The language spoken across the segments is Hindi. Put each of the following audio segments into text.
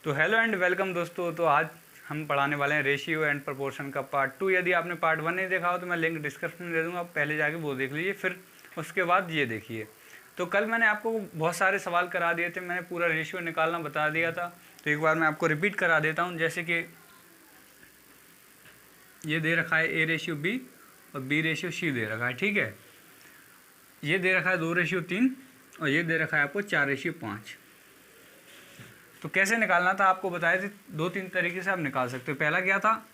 तो हेलो एंड वेलकम दोस्तों। तो आज हम पढ़ाने वाले हैं रेशियो एंड प्रोपोर्शन का पार्ट 2। यदि आपने पार्ट 1 नहीं देखा हो तो मैं लिंक डिस्क्रिप्शन में दे दूँगा, आप पहले जाके वो देख लीजिए, फिर उसके बाद ये देखिए। तो कल मैंने आपको बहुत सारे सवाल करा दिए थे, मैंने पूरा रेशियो निकालना बता दिया था। तो एक बार मैं आपको रिपीट करा देता हूँ। जैसे कि ये दे रखा है A/B और B/C दे रखा है, ठीक है। ये दे रखा है 2/3 और ये दे रखा है आपको 4/5। तो कैसे निकालना था आपको बताए थे, 2-3 तरीके से आप निकाल सकते हो। पहला क्या था,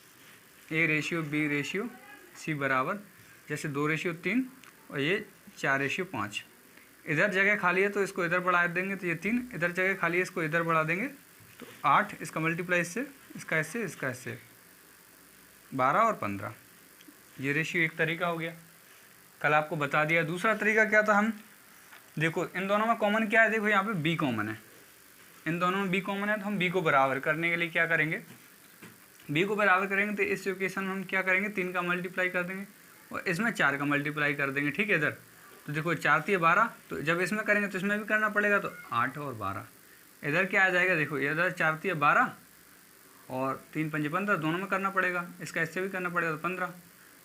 A/B/C बराबर जैसे 2/3 और ये 4/5। इधर जगह खाली है तो इसको इधर बढ़ा देंगे तो ये 3, इधर जगह खाली है इसको इधर बढ़ा देंगे तो 8, इसका मल्टीप्लाई इससे, इसका इससे, इसका इससे, 12 और 15। ये रेशियो एक तरीका हो गया, कल आपको बता दिया। दूसरा तरीका क्या था, हम देखो इन दोनों में कॉमन क्या है, देखो यहाँ पे B कॉमन है, इन दोनों में B कॉमन है तो हम B को बराबर करने के लिए क्या करेंगे, B को बराबर करेंगे तो इस इक्वेशन में हम क्या करेंगे, 3 का मल्टीप्लाई कर देंगे और इसमें 4 का मल्टीप्लाई कर देंगे, ठीक है। इधर तो देखो 4 3 12, तो जब इसमें करेंगे तो इसमें भी करना पड़ेगा, तो 8 और 12। इधर क्या आ जाएगा, देखो इधर 4 3 12 और 3 5 15, दोनों में करना पड़ेगा, इसका इससे भी करना पड़ेगा तो 15।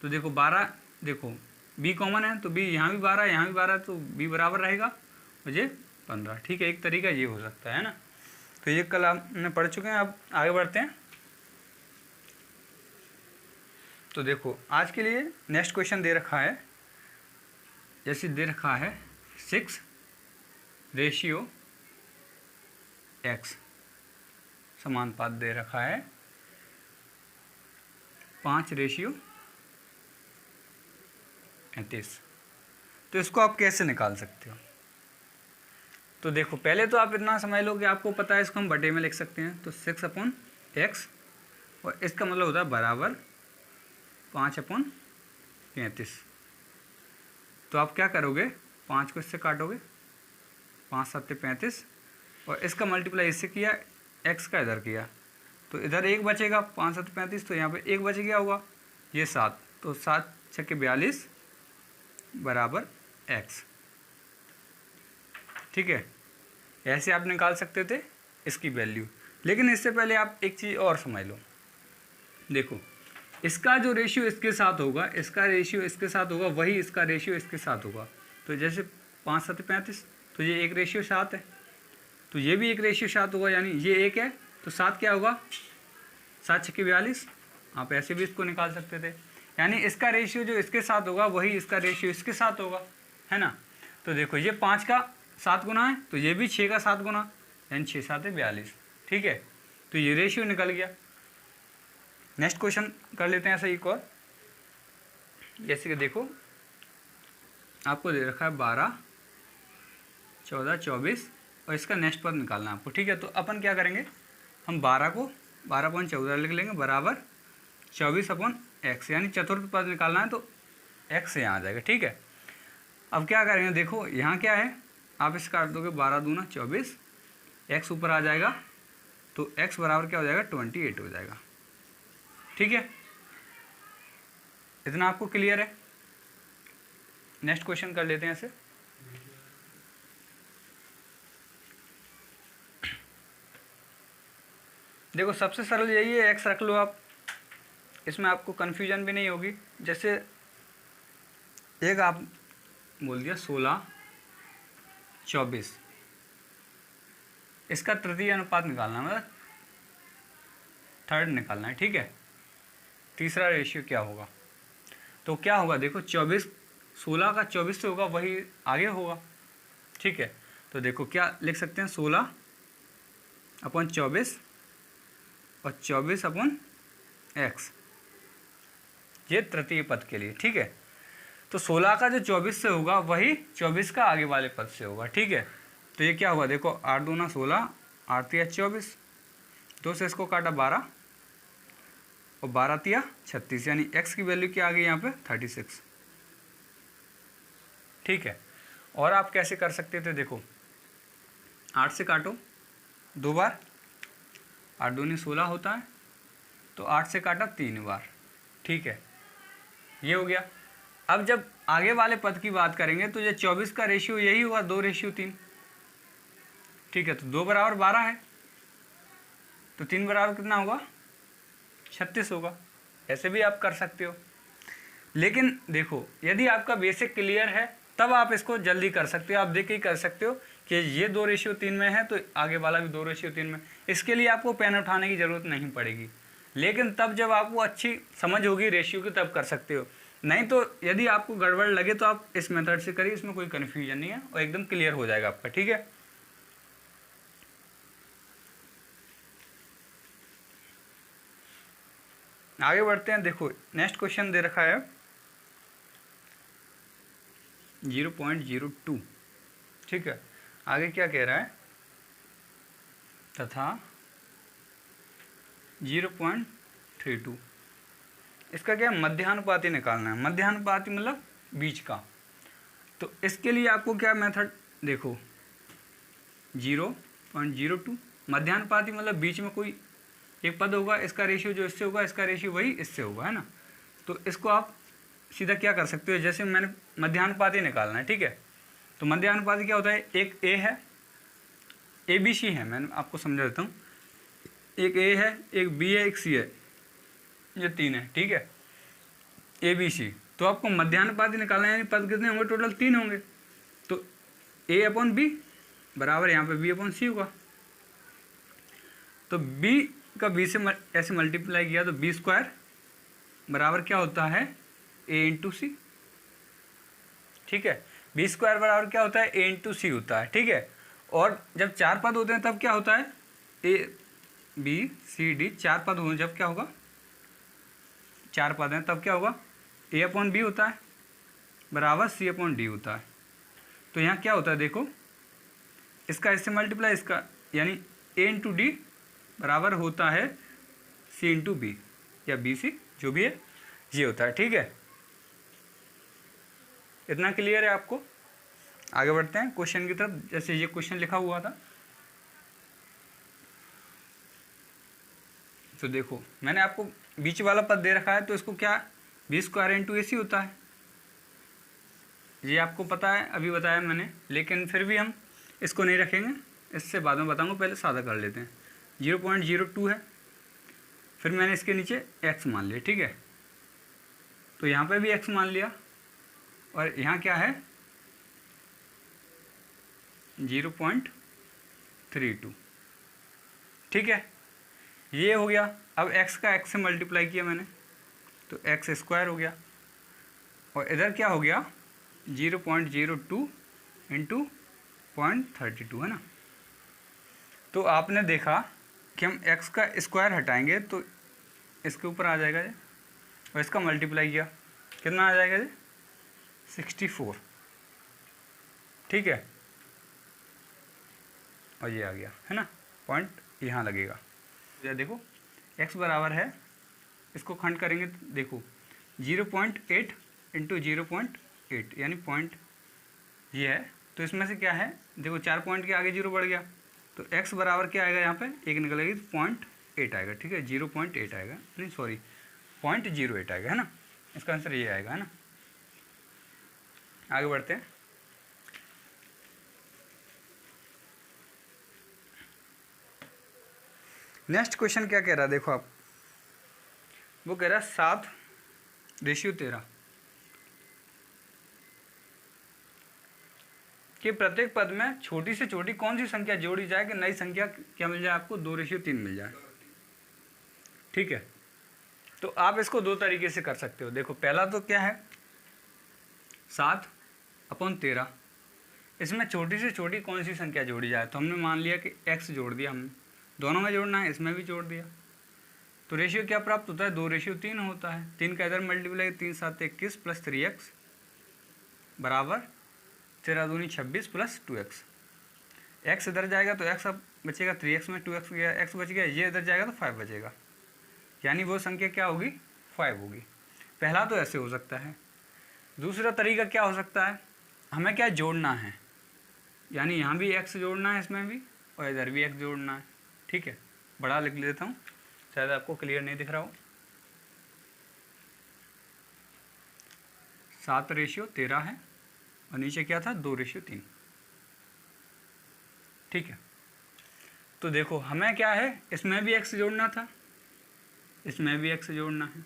तो देखो 12, देखो B कॉमन है तो B यहाँ भी 12 है, यहाँ भी 12 है, तो B बराबर रहेगा मुझे 15, ठीक है। एक तरीका ये हो सकता है ना। तो ये कल हमने पढ़ चुके हैं, अब आगे बढ़ते हैं। तो देखो आज के लिए नेक्स्ट क्वेश्चन दे रखा है, जैसे दे रखा है 6/X समानुपात दे रखा है 5/38। तो इसको आप कैसे निकाल सकते हो। तो देखो पहले तो आप इतना समझ लो कि आपको पता है, इसको हम बटे में लिख सकते हैं। तो 6/X और इसका मतलब होता है बराबर 5/35। तो आप क्या करोगे, 5 को इससे काटोगे, 5 7 35 और इसका मल्टीप्लाई इससे किया, x का इधर किया, तो इधर 1 बचेगा, 5 7 35, तो यहाँ पे 1 बच गया होगा, ये 7, तो 7 6 42 बराबर x, ठीक है। ऐसे आप निकाल सकते थे इसकी वैल्यू। लेकिन इससे पहले आप एक चीज़ और समझ लो, देखो इसका जो रेशियो इसके साथ होगा, इसका रेशियो इसके साथ होगा, वही इसका रेशियो इसके साथ होगा। तो जैसे 5 7 35, तो ये 1/7 है, तो ये भी 1/7 होगा, यानी ये 1 है तो 7 क्या होगा, 7 6 42। आप ऐसे भी इसको निकाल सकते थे, यानी इसका रेशियो जो इसके साथ होगा वही इसका रेशियो इसके साथ होगा, है ना। तो देखो ये 5 का 7 गुना है तो ये भी 6 का 7 गुना, यानी 6 7 42, ठीक है। तो ये रेशियो निकल गया। नेक्स्ट क्वेश्चन कर लेते हैं ऐसा एक और। जैसे कि देखो आपको दे रखा है 12 14 24 और इसका नेक्स्ट पद निकालना है आपको, ठीक है। तो अपन क्या करेंगे, हम 12 को 12/14 लिख लेंगे बराबर 24/x, यानी चतुर्थ पद निकालना है तो x यहाँ आ जाएगा, ठीक है। अब क्या करेंगे, देखो यहाँ क्या है, आप इसे काट दोगे, 12 दूना 24, x ऊपर आ जाएगा तो x बराबर क्या हो जाएगा, 28 हो जाएगा, ठीक है। इतना आपको क्लियर है। नेक्स्ट क्वेश्चन कर लेते हैं ऐसे। देखो सबसे सरल यही है, x रख लो आप, इसमें आपको कन्फ्यूजन भी नहीं होगी। जैसे एक आप बोल दिया 16 24, इसका तृतीय अनुपात निकालना है, मतलब थर्ड निकालना है, ठीक है। तीसरा रेशियो क्या होगा, तो क्या होगा, देखो 24 16 का 24 से होगा वही आगे होगा, ठीक है। तो देखो क्या लिख सकते हैं, 16/24 और 24/x, ये तृतीय पद के लिए, ठीक है। तो 16 का जो 24 से होगा वही 24 का आगे वाले पद से होगा, ठीक है। तो ये क्या हुआ, देखो 8 दूना 16, 8 3 24, 2 से इसको काटा 12 और 12 3 36, यानी x की वैल्यू क्या आ गई यहाँ पे, 36, ठीक है। और आप कैसे कर सकते थे, देखो 8 से काटो 2 बार, 8 दूनी 16 होता है, तो 8 से काटा 3 बार, ठीक है, ये हो गया। अब जब आगे वाले पद की बात करेंगे तो ये 24 का रेशियो यही हुआ 2/3, ठीक है। तो 2 बराबर 12 है, तो 3 बराबर कितना होगा, 36 होगा। ऐसे भी आप कर सकते हो। लेकिन देखो यदि आपका बेसिक क्लियर है तब आप इसको जल्दी कर सकते हो। आप देख के ही कर सकते हो कि ये 2:3 में है तो आगे वाला भी 2:3 में। इसके लिए आपको पेन उठाने की ज़रूरत नहीं पड़ेगी। लेकिन तब जब आपको अच्छी समझ होगी रेशियो की तब कर सकते हो। नहीं तो यदि आपको गड़बड़ लगे तो आप इस मेथड से करिए, इसमें कोई कन्फ्यूजन नहीं है और एकदम क्लियर हो जाएगा आपका। ठीक है, आगे बढ़ते हैं। देखो नेक्स्ट क्वेश्चन दे रखा है 0.02। ठीक है, आगे क्या कह रहा है, तथा 0.32। इसका क्या है, मध्यानुपाती निकालना है। मध्यानुपाती मतलब बीच का। तो इसके लिए आपको क्या मेथड, देखो 0.02 मध्यानुपाती मतलब बीच में कोई एक पद होगा, इसका रेशियो जो इससे होगा इसका रेशियो वही इससे होगा, है ना। तो इसको आप सीधा क्या कर सकते हो, जैसे मैंने मध्यानुपाती निकालना है। ठीक है, तो मध्यानुपाती क्या होता है, एक ए है, ए बी सी है, मैं आपको समझा देता हूँ। एक ए है, एक बी है, एक सी है, ये 3 है। ठीक है, ए बी सी। तो आपको मध्यानुपाती निकालना है, यानी पद कितने होंगे, टोटल 3 होंगे। तो ए अपॉन बी बराबर यहाँ पे बी अपॉन सी होगा। तो बी का बी से ऐसे मल्टीप्लाई किया तो बी स्क्वायर बराबर क्या होता है, ए इंटू सी। ठीक है, बी स्क्वायर बराबर क्या होता है, ए इंटू सी होता है। ठीक है, और जब 4 पद होते हैं तब क्या होता है, ए बी सी डी 4 पद हों जब क्या होगा, 4 पद हैं तब क्या होगा, ए अपॉन बी होता है बराबर सी अपॉन डी होता है। तो यहाँ क्या होता है, देखो इसका इससे मल्टीप्लाई इसका, यानी ए इंटू डी बराबर होता है सी इंटू बी या बी सी, जो भी है ये होता है। ठीक है, इतना क्लियर है आपको। आगे बढ़ते हैं क्वेश्चन की तरफ। जैसे ये क्वेश्चन लिखा हुआ था, तो देखो मैंने आपको बीच वाला पद दे रखा है, तो इसको क्या बी स्क्वायर इंटू ए सी होता है। ये आपको पता है, अभी बताया मैंने, लेकिन फिर भी हम इसको नहीं रखेंगे, इससे बाद में बताऊंगा, पहले सादा कर लेते हैं। 0.02 है, फिर मैंने इसके नीचे x मान लिया। ठीक है, तो यहाँ पे भी x मान लिया, और यहाँ क्या है 0.32। ठीक है, ये हो गया। अब x का x से मल्टीप्लाई किया मैंने, तो x स्क्वायर हो गया, और इधर क्या हो गया 0.02 इंटू 0.32, है ना। तो आपने देखा कि हम x का स्क्वायर हटाएंगे तो इसके ऊपर आ जाएगा ये, और इसका मल्टीप्लाई किया कितना आ जाएगा ये 64। ठीक है, और ये आ गया, है ना, पॉइंट यहाँ लगेगा। या देखो x बराबर है, इसको खंड करेंगे तो देखो 0.8 इंटू 0.8 यानी पॉइंट ये है। तो इसमें से क्या है, देखो 4 पॉइंट के आगे 0 बढ़ गया, तो x बराबर क्या आएगा, यहाँ पे एक निकलेगी तो 0.8 आएगा। ठीक है, 0.8 आएगा, नहीं सॉरी 0.08 आएगा, है ना। इसका आंसर ये आएगा, है ना। आगे बढ़ते हैं। नेक्स्ट क्वेश्चन क्या कह रहा है, देखो आप, वो कह रहा है 7:13 कि प्रत्येक पद में छोटी से छोटी कौन सी संख्या जोड़ी जाए कि नई संख्या क्या मिल जाए आपको, 2:3 मिल जाए। ठीक है, तो आप इसको 2 तरीके से कर सकते हो। देखो पहला तो क्या है 7/13, इसमें छोटी से छोटी कौन सी संख्या जोड़ी जाए, तो हमने मान लिया कि x जोड़ दिया, हमने दोनों में जोड़ना है, इसमें भी जोड़ दिया, तो रेशियो क्या प्राप्त होता है, 2:3 होता है। 3 का इधर मल्टीप्लाई, 3 7 21 प्लस 3x बराबर 13 दूनी 26 प्लस 2x। x इधर जाएगा तो x अब बचेगा 3x में 2x गया, x बच गया, ये इधर जाएगा तो 5 बचेगा, यानी वो संख्या क्या होगी 5 होगी। पहला तो ऐसे हो सकता है। दूसरा तरीका क्या हो सकता है, हमें क्या जोड़ना है, यानी यहाँ भी x जोड़ना है, इसमें भी, और इधर भी x जोड़ना है। ठीक है, बड़ा लिख लेता हूँ, शायद आपको क्लियर नहीं दिख रहा हो। 7:13 है, और नीचे क्या था 2:3। ठीक है, तो देखो हमें क्या है, इसमें भी x जोड़ना था, इसमें भी x जोड़ना है।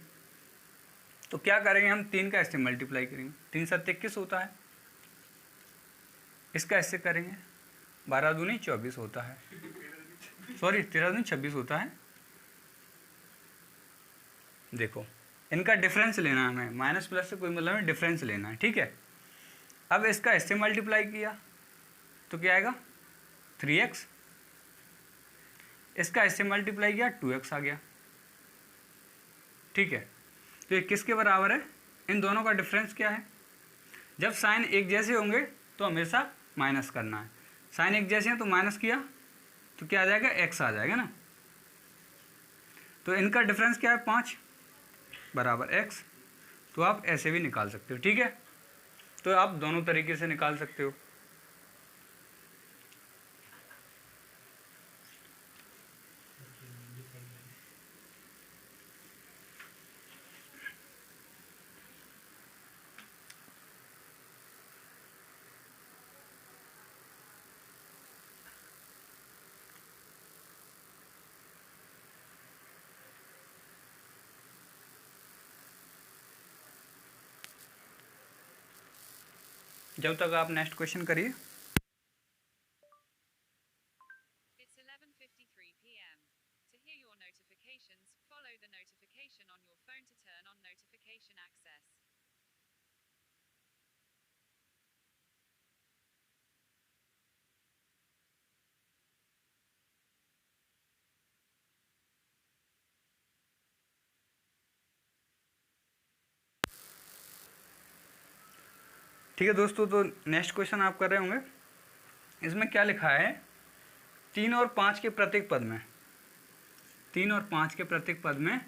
तो क्या करेंगे हम, 3 का इससे मल्टीप्लाई करेंगे, 3 7 21 होता है, इसका इससे करेंगे, 12 दूनी 24 होता है, सॉरी 13 दूनी 26 होता है। देखो इनका डिफरेंस लेना है हमें, माइनस प्लस से कोई मतलब नहीं, डिफरेंस लेना है, ठीक है। अब इसका इससे मल्टीप्लाई किया तो क्या आएगा 3x, इसका इससे मल्टीप्लाई किया 2x आ गया, ठीक है। तो ये किसके बराबर है, इन दोनों का डिफरेंस क्या है, जब साइन एक जैसे होंगे तो हमेशा माइनस करना है, साइन एक जैसे हैं तो माइनस किया तो क्या आ जाएगा, x आ जाएगा ना। तो इनका डिफरेंस क्या है 5 बराबर x, तो आप ऐसे भी निकाल सकते हो, ठीक है। तो आप दोनों तरीके से निकाल सकते हो। जब तक आप नेक्स्ट क्वेश्चन करिए। It's 11:53 p.m. To hear your notifications, follow the notification on your phone to turn on notification access. ठीक है दोस्तों, तो नेक्स्ट क्वेश्चन आप कर रहे होंगे, इसमें क्या लिखा है, 3 और 5 के प्रत्येक पद में, 3 और 5 के प्रत्येक पद में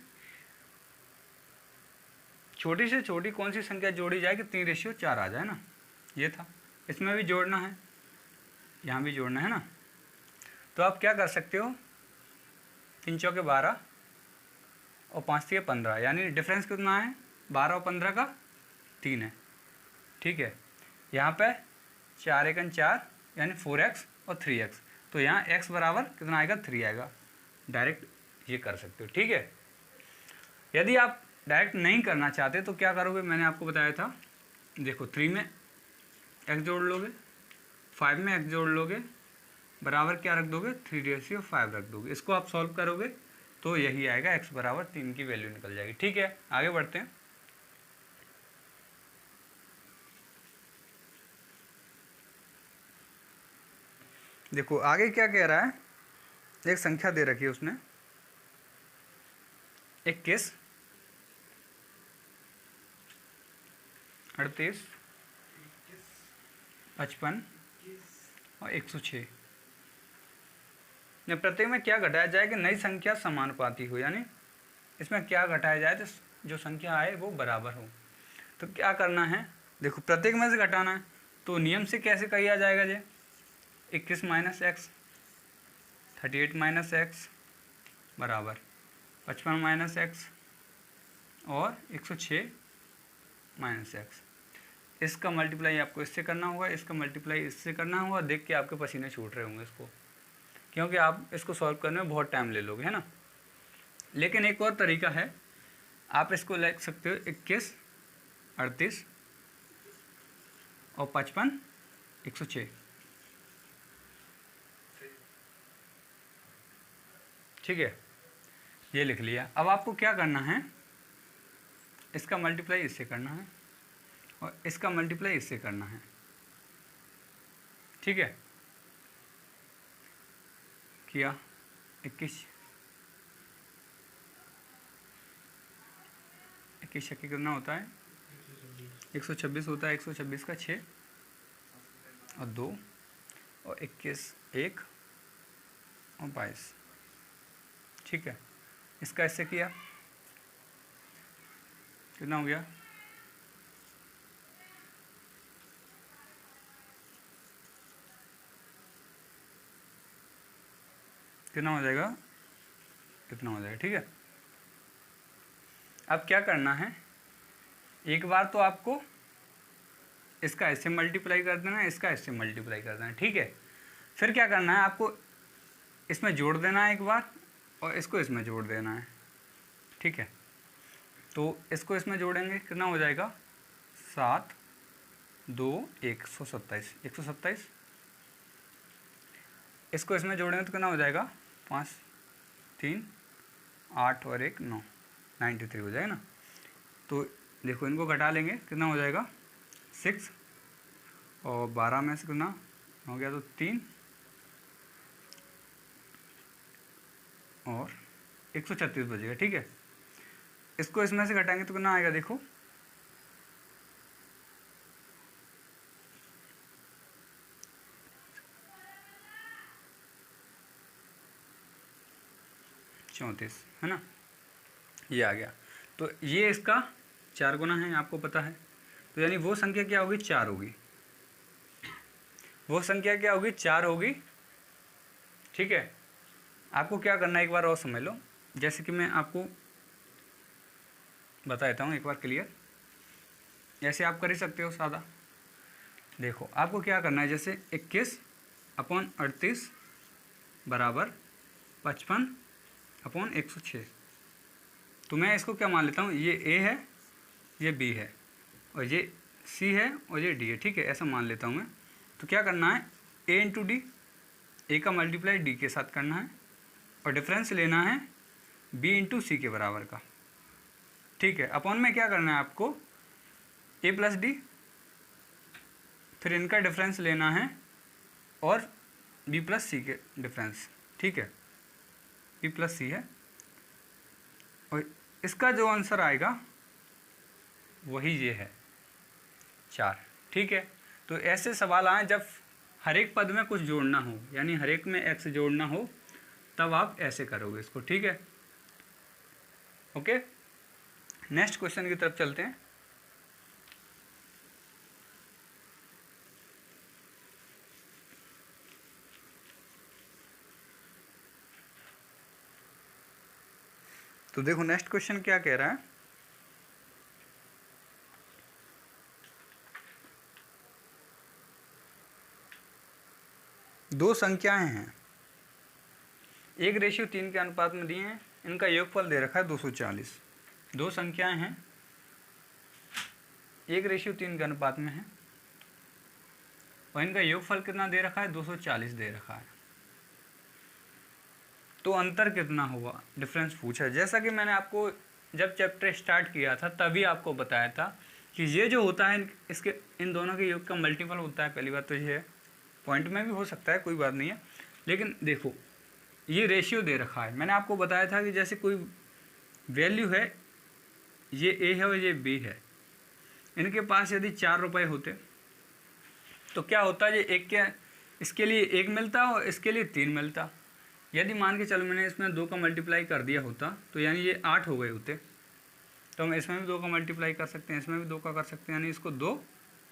छोटी से छोटी कौन सी संख्या जोड़ी जाए कि 3:4 आ जाए ना, ये था। इसमें भी जोड़ना है, यहाँ भी जोड़ना है ना। तो आप क्या कर सकते हो, 3 चौके 12 और 5 3 15, यानी डिफरेंस कितना है, 12 और 15 का 3 है, ठीक है। यहाँ पे 4 1 4 यानी 4x और 3x, तो यहाँ x बराबर कितना आएगा, 3 आएगा। डायरेक्ट ये कर सकते हो, ठीक है। यदि आप डायरेक्ट नहीं करना चाहते तो क्या करोगे, मैंने आपको बताया था, देखो 3 में x जोड़ लोगे, 5 में x जोड़ लोगे, बराबर क्या रख दोगे, 3/5 रख दोगे। इसको आप सॉल्व करोगे तो यही आएगा, x बराबर 3 की वैल्यू निकल जाएगी, ठीक है। आगे बढ़ते हैं। देखो आगे क्या कह रहा है, एक संख्या दे रखी है उसने, 21 38 55 और 106। प्रत्येक में क्या घटाया जाए कि नई संख्या समानुपाती हो, यानी इसमें क्या घटाया जाए तो जो संख्या आए वो बराबर हो। तो क्या करना है, देखो प्रत्येक में से घटाना है, तो नियम से कैसे किया जाएगा जी, 21 माइनस एक्स, 38 माइनस एक्स बराबर 55 माइनस एक्स और 106 माइनस एक्स। इसका मल्टीप्लाई आपको इससे करना होगा, इसका मल्टीप्लाई इससे करना होगा। देख के आपके पसीने छूट रहे होंगे इसको, क्योंकि आप इसको सॉल्व करने में बहुत टाइम ले लोगे, है ना। लेकिन एक और तरीका है, आप इसको लिख सकते हो 21 38 और 55 106, ठीक है, ये लिख लिया। अब आपको क्या करना है, इसका मल्टीप्लाई इससे करना है और इसका मल्टीप्लाई इससे करना है, ठीक है। किया 21 शक्की कितना होता है, 126 होता है, 126 का 6 और 2 और 21 1 और 22, ठीक है। इसका इससे किया कितना हो गया, कितना हो जाएगा, कितना हो जाएगा, ठीक है। अब क्या करना है, एक बार तो आपको इसका इससे मल्टीप्लाई कर देना है, इसका इससे मल्टीप्लाई कर देना है, ठीक है। फिर क्या करना है आपको, इसमें जोड़ देना है एक बार और इसको इसमें जोड़ देना है, ठीक है। तो इसको इसमें जोड़ेंगे, कितना हो जाएगा 7 2 127, 127। इसको इसमें जोड़ेंगे तो कितना हो जाएगा 5 3 8 और 1 9, 93 हो जाएगा ना। तो देखो इनको घटा लेंगे, कितना हो जाएगा 6 और 12 में से कितना हो गया, तो 3 और 136 बचेगा, ठीक है। इसको इसमें से घटाएंगे तो कितना आएगा, देखो 34, है ना, ये आ गया। तो ये इसका 4 गुना है, आपको पता है। तो यानी वो संख्या क्या होगी, 4 होगी। वो संख्या क्या होगी, 4 होगी, ठीक है। आपको क्या करना है एक बार और समझ लो, जैसे कि मैं आपको बता देता हूँ एक बार क्लियर, ऐसे आप कर ही सकते हो सादा। देखो आपको क्या करना है, जैसे 21/38 बराबर 55/106। तो मैं इसको क्या मान लेता हूँ, ये ए है, ये बी है, और ये सी है, और ये डी है, ठीक है, ऐसा मान लेता हूँ मैं। तो क्या करना है, ए इंटू डी, ए का मल्टीप्लाई डी के साथ करना है, और डिफरेंस लेना है बी इंटू सी के बराबर का, ठीक है। अपॉन में क्या करना है आपको, ए प्लस डी, फिर इनका डिफरेंस लेना है, और बी प्लस सी के डिफरेंस, ठीक है, बी प्लस सी है, और इसका जो आंसर आएगा वही ये है 4, ठीक है। तो ऐसे सवाल आए जब हर एक पद में कुछ जोड़ना हो, यानी हर एक में x जोड़ना हो, तब आप ऐसे करोगे इसको, ठीक है। ओके, नेक्स्ट क्वेश्चन की तरफ चलते हैं। तो देखो नेक्स्ट क्वेश्चन क्या कह रहा है, दो संख्याएं हैं, 1:3 के अनुपात में दिए हैं, इनका योगफल दे रखा है 240। दो संख्याएं हैं 1:3 के अनुपात में है, और इनका योगफल कितना दे रखा है, 240 दे रखा है। तो अंतर कितना होगा, डिफरेंस पूछा है। जैसा कि मैंने आपको जब चैप्टर स्टार्ट किया था तभी आपको बताया था कि ये जो होता है इसके इन दोनों के योग का मल्टीपल होता है। पहली बात तो ये है, पॉइंट में भी हो सकता है, कोई बात नहीं है, लेकिन देखो ये रेशियो दे रखा है। मैंने आपको बताया था कि जैसे कोई वैल्यू है, ये ए है और ये बी है, इनके पास यदि 4 रुपये होते तो क्या होता है, ये एक के इसके लिए 1 मिलता और इसके लिए 3 मिलता। यदि मान के चलो मैंने इसमें 2 का मल्टीप्लाई कर दिया होता तो यानी ये 8 हो गए होते, तो हम इसमें भी 2 का मल्टीप्लाई कर सकते हैं, इसमें भी 2 का कर सकते हैं, यानी इसको 2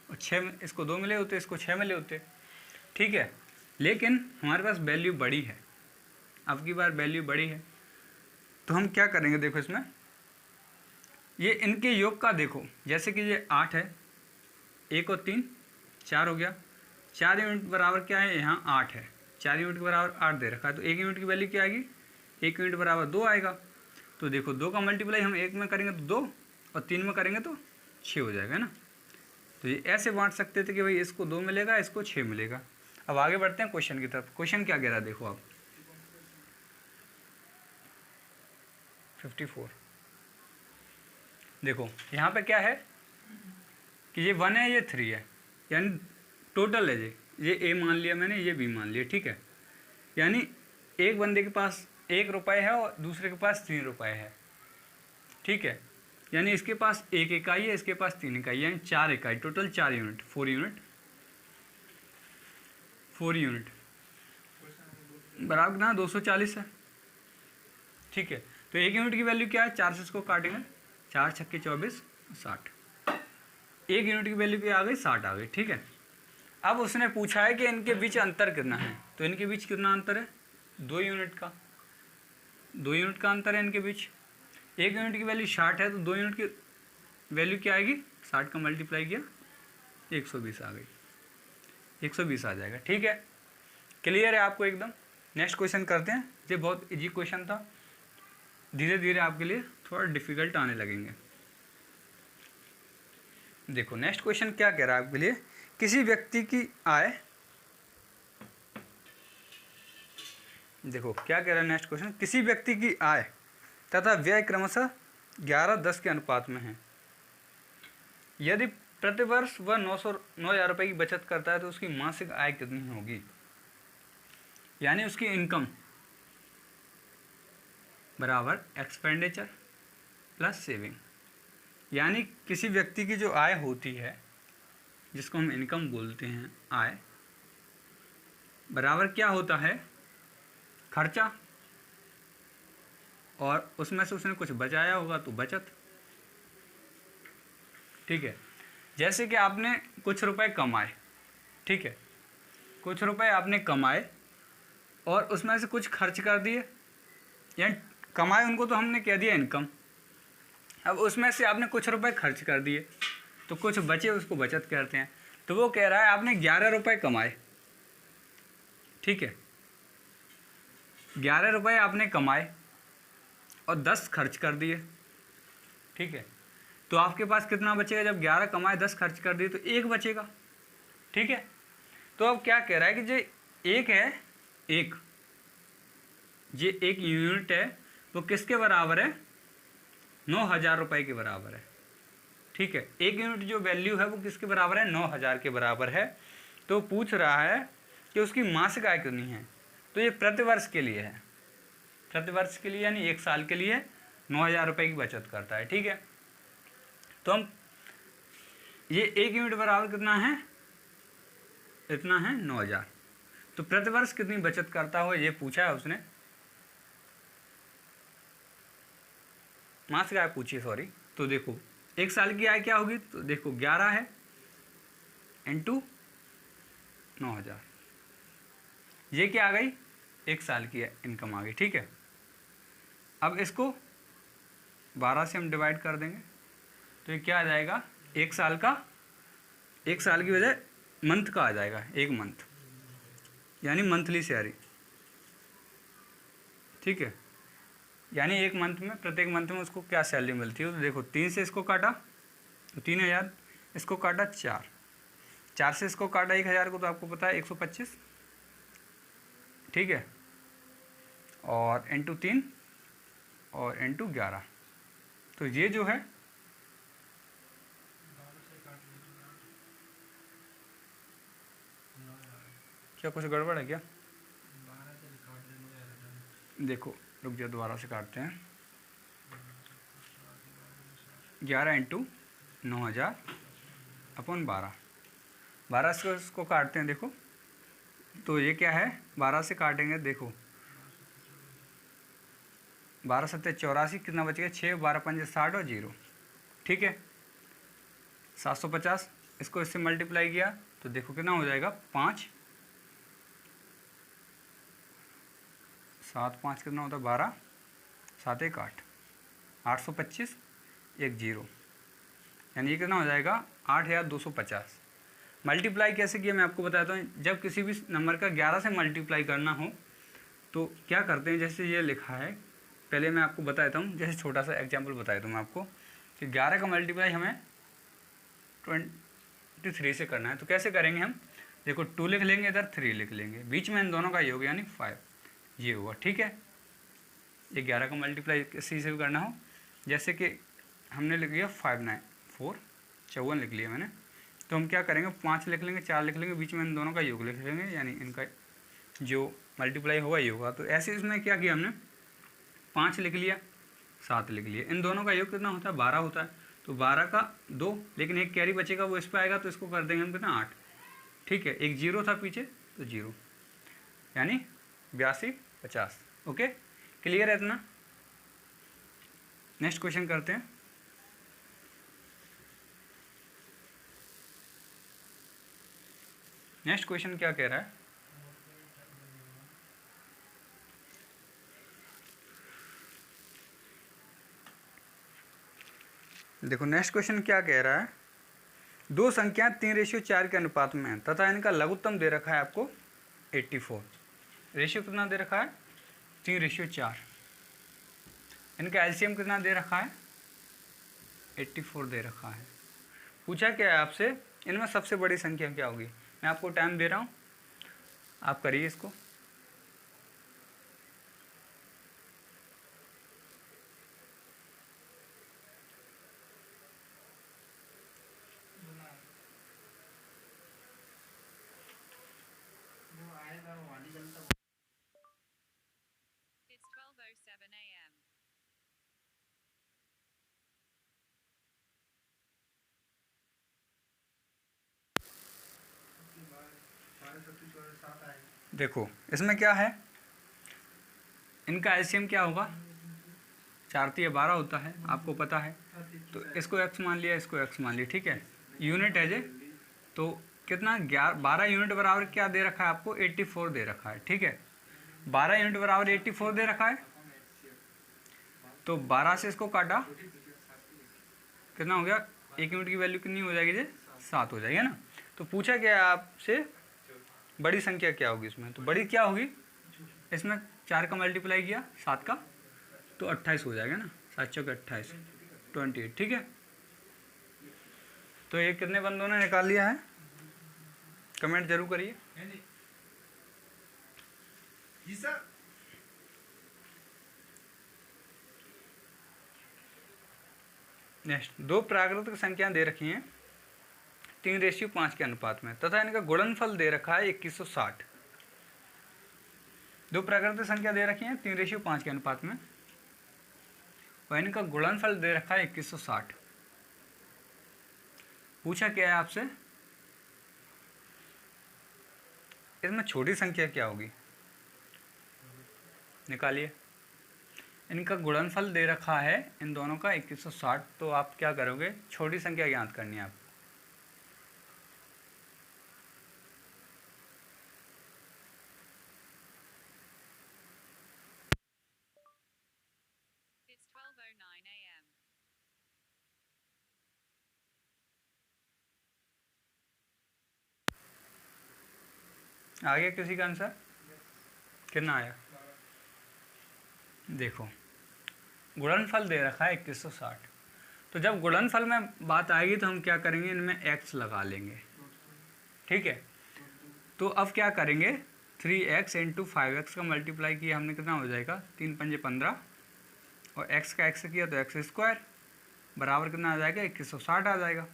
और 6, इसको 2 मिले होते, इसको 6 मिले होते, ठीक है। लेकिन हमारे पास वैल्यू बड़ी है, अब की बार वैल्यू बड़ी है, तो हम क्या करेंगे, देखो इसमें ये इनके योग का देखो, जैसे कि ये 8 है, 1 और 3 4 हो गया, 4 यूनिट बराबर क्या है, यहाँ 8 है, 4 यूनिट के बराबर 8 दे रखा है, तो 1 यूनिट की वैल्यू क्या आएगी, 1 यूनिट बराबर 2 आएगा। तो देखो 2 का मल्टीप्लाई हम 1 में करेंगे तो 2, और 3 में करेंगे तो 6 हो जाएगा ना। तो ये ऐसे बांट सकते थे कि भाई इसको 2 मिलेगा, इसको 6 मिलेगा। अब आगे बढ़ते हैं क्वेश्चन की तरफ। क्वेश्चन क्या कह रहा है, देखो आप 54, देखो यहाँ पे क्या है कि ये 1 है, ये 3 है, यानी टोटल है ये ए मान लिया मैंने, ये बी मान लिया, ठीक है। यानी एक बंदे के पास 1 रुपये है और दूसरे के पास 3 रुपये है, ठीक है। यानी इसके पास 1 इकाई है, इसके पास 3 इकाई, यानी 4 इकाई, टोटल 4 यूनिट, 4 यूनिट बराबर ना 240 है, ठीक है। तो 1 यूनिट की वैल्यू क्या है, 4 से इसको काटेंगे, 4 छक्के 24 60, 1 यूनिट की वैल्यू क्या आ गई, 60 आ गई, ठीक है। अब उसने पूछा है कि इनके बीच अंतर कितना है, तो इनके बीच कितना अंतर है, 2 यूनिट का, 2 यूनिट का अंतर है इनके बीच। 1 यूनिट की वैल्यू 60 है, तो 2 यूनिट की वैल्यू क्या आएगी, 60 का मल्टीप्लाई किया 120 आ गई, 120 आ जाएगा, ठीक है। क्लियर है आपको एकदम। नेक्स्ट क्वेश्चन करते हैं। ये बहुत इजी क्वेश्चन था, धीरे धीरे आपके लिए थोड़ा डिफिकल्ट आने लगेंगे। देखो नेक्स्ट क्वेश्चन क्या कह रहा है आपके लिए, किसी व्यक्ति की आय, देखो क्या कह रहा है नेक्स्ट क्वेश्चन, किसी व्यक्ति की आय तथा व्यय क्रमशः 11-10 के अनुपात में है। यदि प्रतिवर्ष वह 9,000 रुपये की बचत करता है तो उसकी मासिक आय कितनी होगी। यानी उसकी इनकम बराबर एक्सपेंडिचर प्लस सेविंग। यानी किसी व्यक्ति की जो आय होती है, जिसको हम इनकम बोलते हैं, आय बराबर क्या होता है, खर्चा, और उसमें से उसने कुछ बचाया होगा तो बचत। ठीक है, जैसे कि आपने कुछ रुपए कमाए, ठीक है, कुछ रुपए आपने कमाए और उसमें से कुछ खर्च कर दिए, यानी कमाए उनको तो हमने कह दिया इनकम। अब उसमें से आपने कुछ रुपए खर्च कर दिए तो कुछ बचे, उसको बचत कहते हैं। तो वो कह रहा है आपने 11 रुपये कमाए, ठीक है, 11 रुपये आपने कमाए और 10 खर्च कर दिए, ठीक है, तो आपके पास कितना बचेगा। जब 11 कमाए 10 खर्च कर दिए तो 1 बचेगा, ठीक है। तो अब क्या कह रहा है कि जो 1 है, एक यूनिट है, वो किसके बराबर है, 9,000 रुपये के बराबर है, ठीक है। 1 यूनिट जो वैल्यू है वो किसके बराबर है, 9,000 के बराबर है। तो पूछ रहा है कि उसकी मासिक आय कितनी है। तो ये प्रतिवर्ष के लिए है, प्रतिवर्ष के लिए यानी 1 साल के लिए 9,000 रुपये की बचत करता है, ठीक है। तो हम ये 1 यूनिट बराबर कितना है, इतना है 9,000। तो प्रतिवर्ष कितनी बचत करता हो ये पूछा है उसने, मासिक आय पूछी, सॉरी। तो देखो 1 साल की आय क्या होगी, तो देखो 11 है इंटू 9,000, ये क्या आ गई, 1 साल की इनकम आ गई, ठीक है। अब इसको 12 से हम डिवाइड कर देंगे तो ये क्या आ जाएगा, 1 साल का, 1 साल की बजाय मंथ का आ जाएगा, 1 मंथ यानी मंथली सैलरी, ठीक है। यानी 1 मंथ में, प्रत्येक मंथ में उसको क्या सैलरी मिलती है। तो देखो 3 से इसको काटा तो 3,000, इसको काटा 4 से इसको काटा 1,000 को, तो आपको पता है 125, ठीक है, और इंटू 3 और इंटू 11। तो ये जो है क्या कुछ गड़बड़ है क्या, देखो रुक जाओ दोबारा से काटते हैं। 11 इंटू 9,000 अपॉन 12 से इसको काटते हैं, देखो तो ये क्या है, 12 से काटेंगे, देखो 12 7 84, कितना बचेगा 6, 12 5 60 और 0, ठीक है, 750। इसको इससे मल्टीप्लाई किया तो देखो कितना हो जाएगा, 5 7 5 कितना होता है, 12 7 1 8, 825 1 0, यानी ये कितना हो जाएगा 8,250। मल्टीप्लाई कैसे किया मैं आपको बताता हूँ। जब किसी भी नंबर का 11 से मल्टीप्लाई करना हो तो क्या करते हैं, जैसे ये लिखा है, पहले मैं आपको बताता हूँ, जैसे छोटा सा एग्जांपल बताया था मैं आपको कि 11 का मल्टीप्लाई हमें 23 से करना है। तो कैसे करेंगे हम, देखो 2 लिख लेंगे, इधर 3 लिख लेंगे, बीच में इन दोनों का योग यानी 5, ये हुआ, ठीक है। ये 11 का मल्टीप्लाई किसी से भी करना हो, जैसे कि हमने लिख लिया 5 9 4 54 लिख लिया मैंने, तो हम क्या करेंगे, 5 लिख लेंगे, 4 लिख लेंगे, बीच में इन दोनों का योग लिख लेंगे, यानी इनका जो मल्टीप्लाई होगा ये होगा। तो ऐसे इसमें क्या किया हमने, 5 लिख लिया, 7 लिख लिया, इन दोनों का योग कितना होता है, 12 होता है। तो 12 का 2, लेकिन एक कैरी बचेगा वो इस पर आएगा, तो इसको कर देंगे हम कितना 8, ठीक है। एक 0 था पीछे तो 0, यानी 82 50, ओके, क्लियर है इतना। नेक्स्ट क्वेश्चन करते हैं। नेक्स्ट क्वेश्चन क्या कह रहा है, देखो नेक्स्ट क्वेश्चन क्या कह रहा है, 2 संख्या 3:4 के अनुपात में है तथा इनका लघुत्तम दे रखा है आपको 84। रेशियो कितना दे रखा है, 3:4। इनका एलसीएम कितना दे रखा है, 84 दे रखा है। पूछा क्या है आपसे, इनमें सबसे बड़ी संख्या क्या होगी। मैं आपको टाइम दे रहा हूँ, आप करिए इसको। It's 12:07 a.m. देखो इसमें क्या है, इनका एलसीएम क्या होगा, 4×3=12 होता है, आपको पता है। तो इसको x मान लिया, इसको x मान लिया, ठीक है। यूनिट है जे, तो कितना 12 यूनिट बराबर क्या दे रखा है आपको, 84 दे रखा है, ठीक है। 12 यूनिट बराबर 84 दे रखा है, तो 12 से इसको काटा, कितना हो गया, 1 यूनिट की वैल्यू कितनी हो जाएगी जे, 7 हो जाएगी, है ना। तो पूछा क्या है आपसे, बड़ी संख्या क्या होगी इसमें, तो बड़ी क्या होगी, इसमें 4 का मल्टीप्लाई किया 7 का, तो 28 हो जाएगा ना, 7×4 = 28, 28, ठीक है। तो ये कितने बंदों ने निकाल लिया है, कमेंट जरूर करिए। नेक्स्ट, दो प्राकृतिक संख्याएं दे रखी हैं 3:5 के अनुपात में तथा इनका गुणनफल दे रखा है 2160। दो प्राकृतिक संख्या दे रखी हैं 3:5 के अनुपात में और इनका गुणनफल दे रखा है 2160। पूछा क्या है आपसे, इसमें छोटी संख्या क्या होगी, निकालिए। इनका गुणनफल दे रखा है इन दोनों का 2160, तो आप क्या करोगे, छोटी संख्या ज्ञात करनी है आपको। It's 12:09 a.m. आ गया किसी का आंसर, कितना आया, देखो गुणनफल दे रखा है 2160। तो जब गुणनफल में बात आएगी तो हम क्या करेंगे, इनमें x लगा लेंगे, ठीक है। तो अब क्या करेंगे, 3x × 5x का मल्टीप्लाई किया हमने, कितना हो जाएगा, 3×5 = 15 और x का x किया तो x² बराबर कितना आ जाएगा, 2160 आ जाएगा,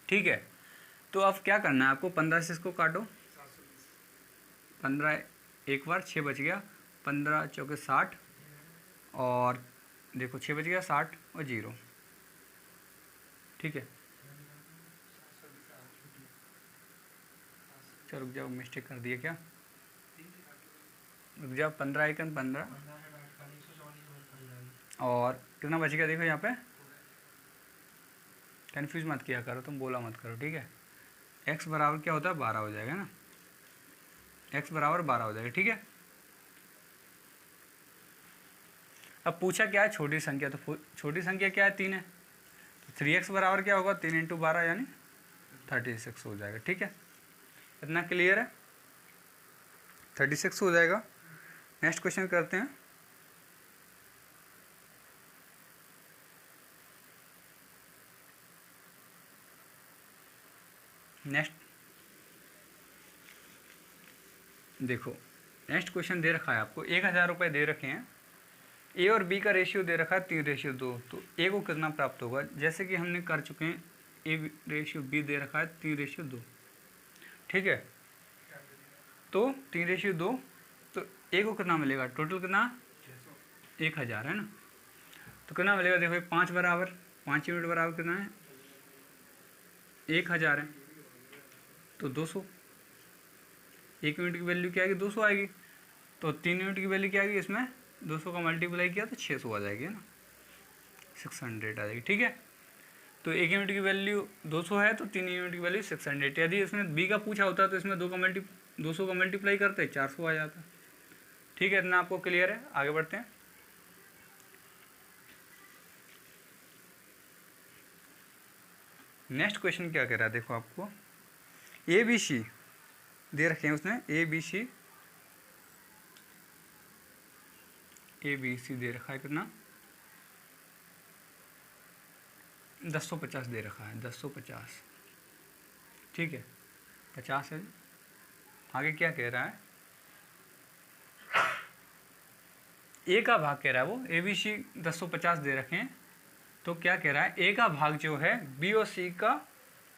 ठीक है। तो अब क्या करना है आपको, 15 से इसको काटो, 15 एक बार 6 बच गया, 15×4 = 60 और देखो 6 बच गया, 60 और 0, ठीक है। चलो रुक जाओ, मिस्टेक कर दिया क्या, रुक जाओ, 15 × 15 और कितना बच गया, देखो यहाँ पे कन्फ्यूज मत किया करो, तुम बोला मत करो, ठीक है। x बराबर क्या होता है, 12 हो जाएगा ना, x बराबर 12 हो जाएगा, ठीक है। अब पूछा क्या है, छोटी संख्या, तो छोटी संख्या क्या है, 3 है, तो 3x बराबर क्या होगा, 3 × 12 यानी 36 हो जाएगा, ठीक है। इतना क्लियर है, 36 हो जाएगा। नेक्स्ट क्वेश्चन करते हैं। नेक्स्ट देखो, नेक्स्ट क्वेश्चन दे रखा है आपको, 1000 रुपये दे रखे हैं, ए और बी का रेशियो दे रखा है 3:2, तो ए को कितना प्राप्त होगा, जैसे कि हमने कर चुके हैं, A/B दे रखा है 3:2, ठीक है। तो 3:2, तो ए को कितना मिलेगा, टोटल कितना, 1000 है ना, तो कितना मिलेगा, देखो 5 बराबर 5 यूनिट बराबर कितना है, 1000 है, तो 200, 1 यूनिट की वैल्यू क्या आएगी, 200 आएगी, तो 3 यूनिट की वैल्यू क्या आएगी, इसमें 200 का मल्टीप्लाई किया तो 600 आ जाएगी, है ना, 600 आ जाएगी, ठीक है। तो 1 यूनिट की वैल्यू 200 है, तो 3 यूनिट की वैल्यू 600। यदि इसमें बी का पूछा होता तो इसमें 200 का मल्टीप्लाई करते 400 आ जाता, ठीक है। इतना आपको क्लियर है, आगे बढ़ते हैं। नेक्स्ट क्वेश्चन क्या कह रहा है, देखो आपको ABC दे रखे हैं उसने, ABC ABC दे रखा है कितना 1050 दे रखा है 1050, ठीक है 50 है। आगे क्या कह रहा है, ए का भाग कह रहा है वो, ABC 1050 दे रखे हैं, तो क्या कह रहा है ए का भाग जो है बी और सी का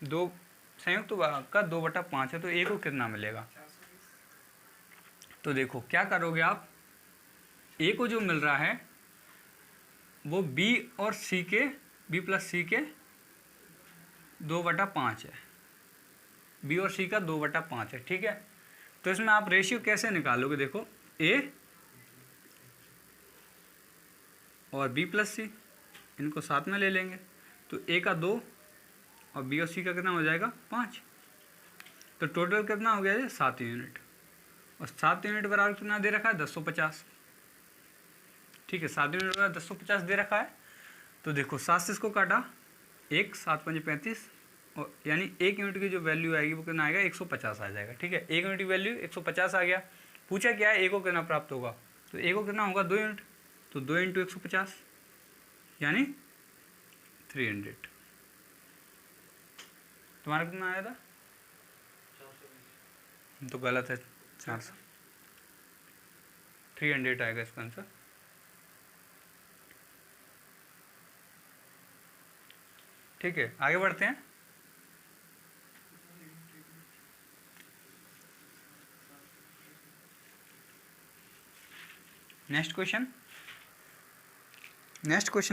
दो संयुक्त भाग का 2/5 है, तो ए को कितना मिलेगा। तो देखो क्या करोगे आप, ए को जो मिल रहा है वो बी और सी के बी प्लस सी के 2/5 है, बी और सी का 2/5 है, ठीक है। तो इसमें आप रेशियो कैसे निकालोगे, देखो ए और बी प्लस सी इनको साथ में ले लेंगे, तो ए का 2 और बी और सी का कितना हो जाएगा 5, तो टोटल कितना हो गया है 7 यूनिट, और 7 यूनिट बराबर कितना दे रखा है 1050, ठीक है 7 यूनिट बराबर 1050 दे रखा है। तो देखो 7 से इसको काटा 1 7 5 35, और यानी 1 यूनिट की जो वैल्यू आएगी वो कितना आएगा 150 आ जाएगा, ठीक है 1 यूनिट की वैल्यू 150 आ गया। पूछा क्या है ए को कितना प्राप्त होगा, तो ए को कितना होगा 2 यूनिट, तो 2 × 150 यानी 300। तुम्हारा कितना आया था, तो गलत है 400, 300 आएगा इसका आंसर। ठीक है आगे बढ़ते हैं। नेक्स्ट क्वेश्चन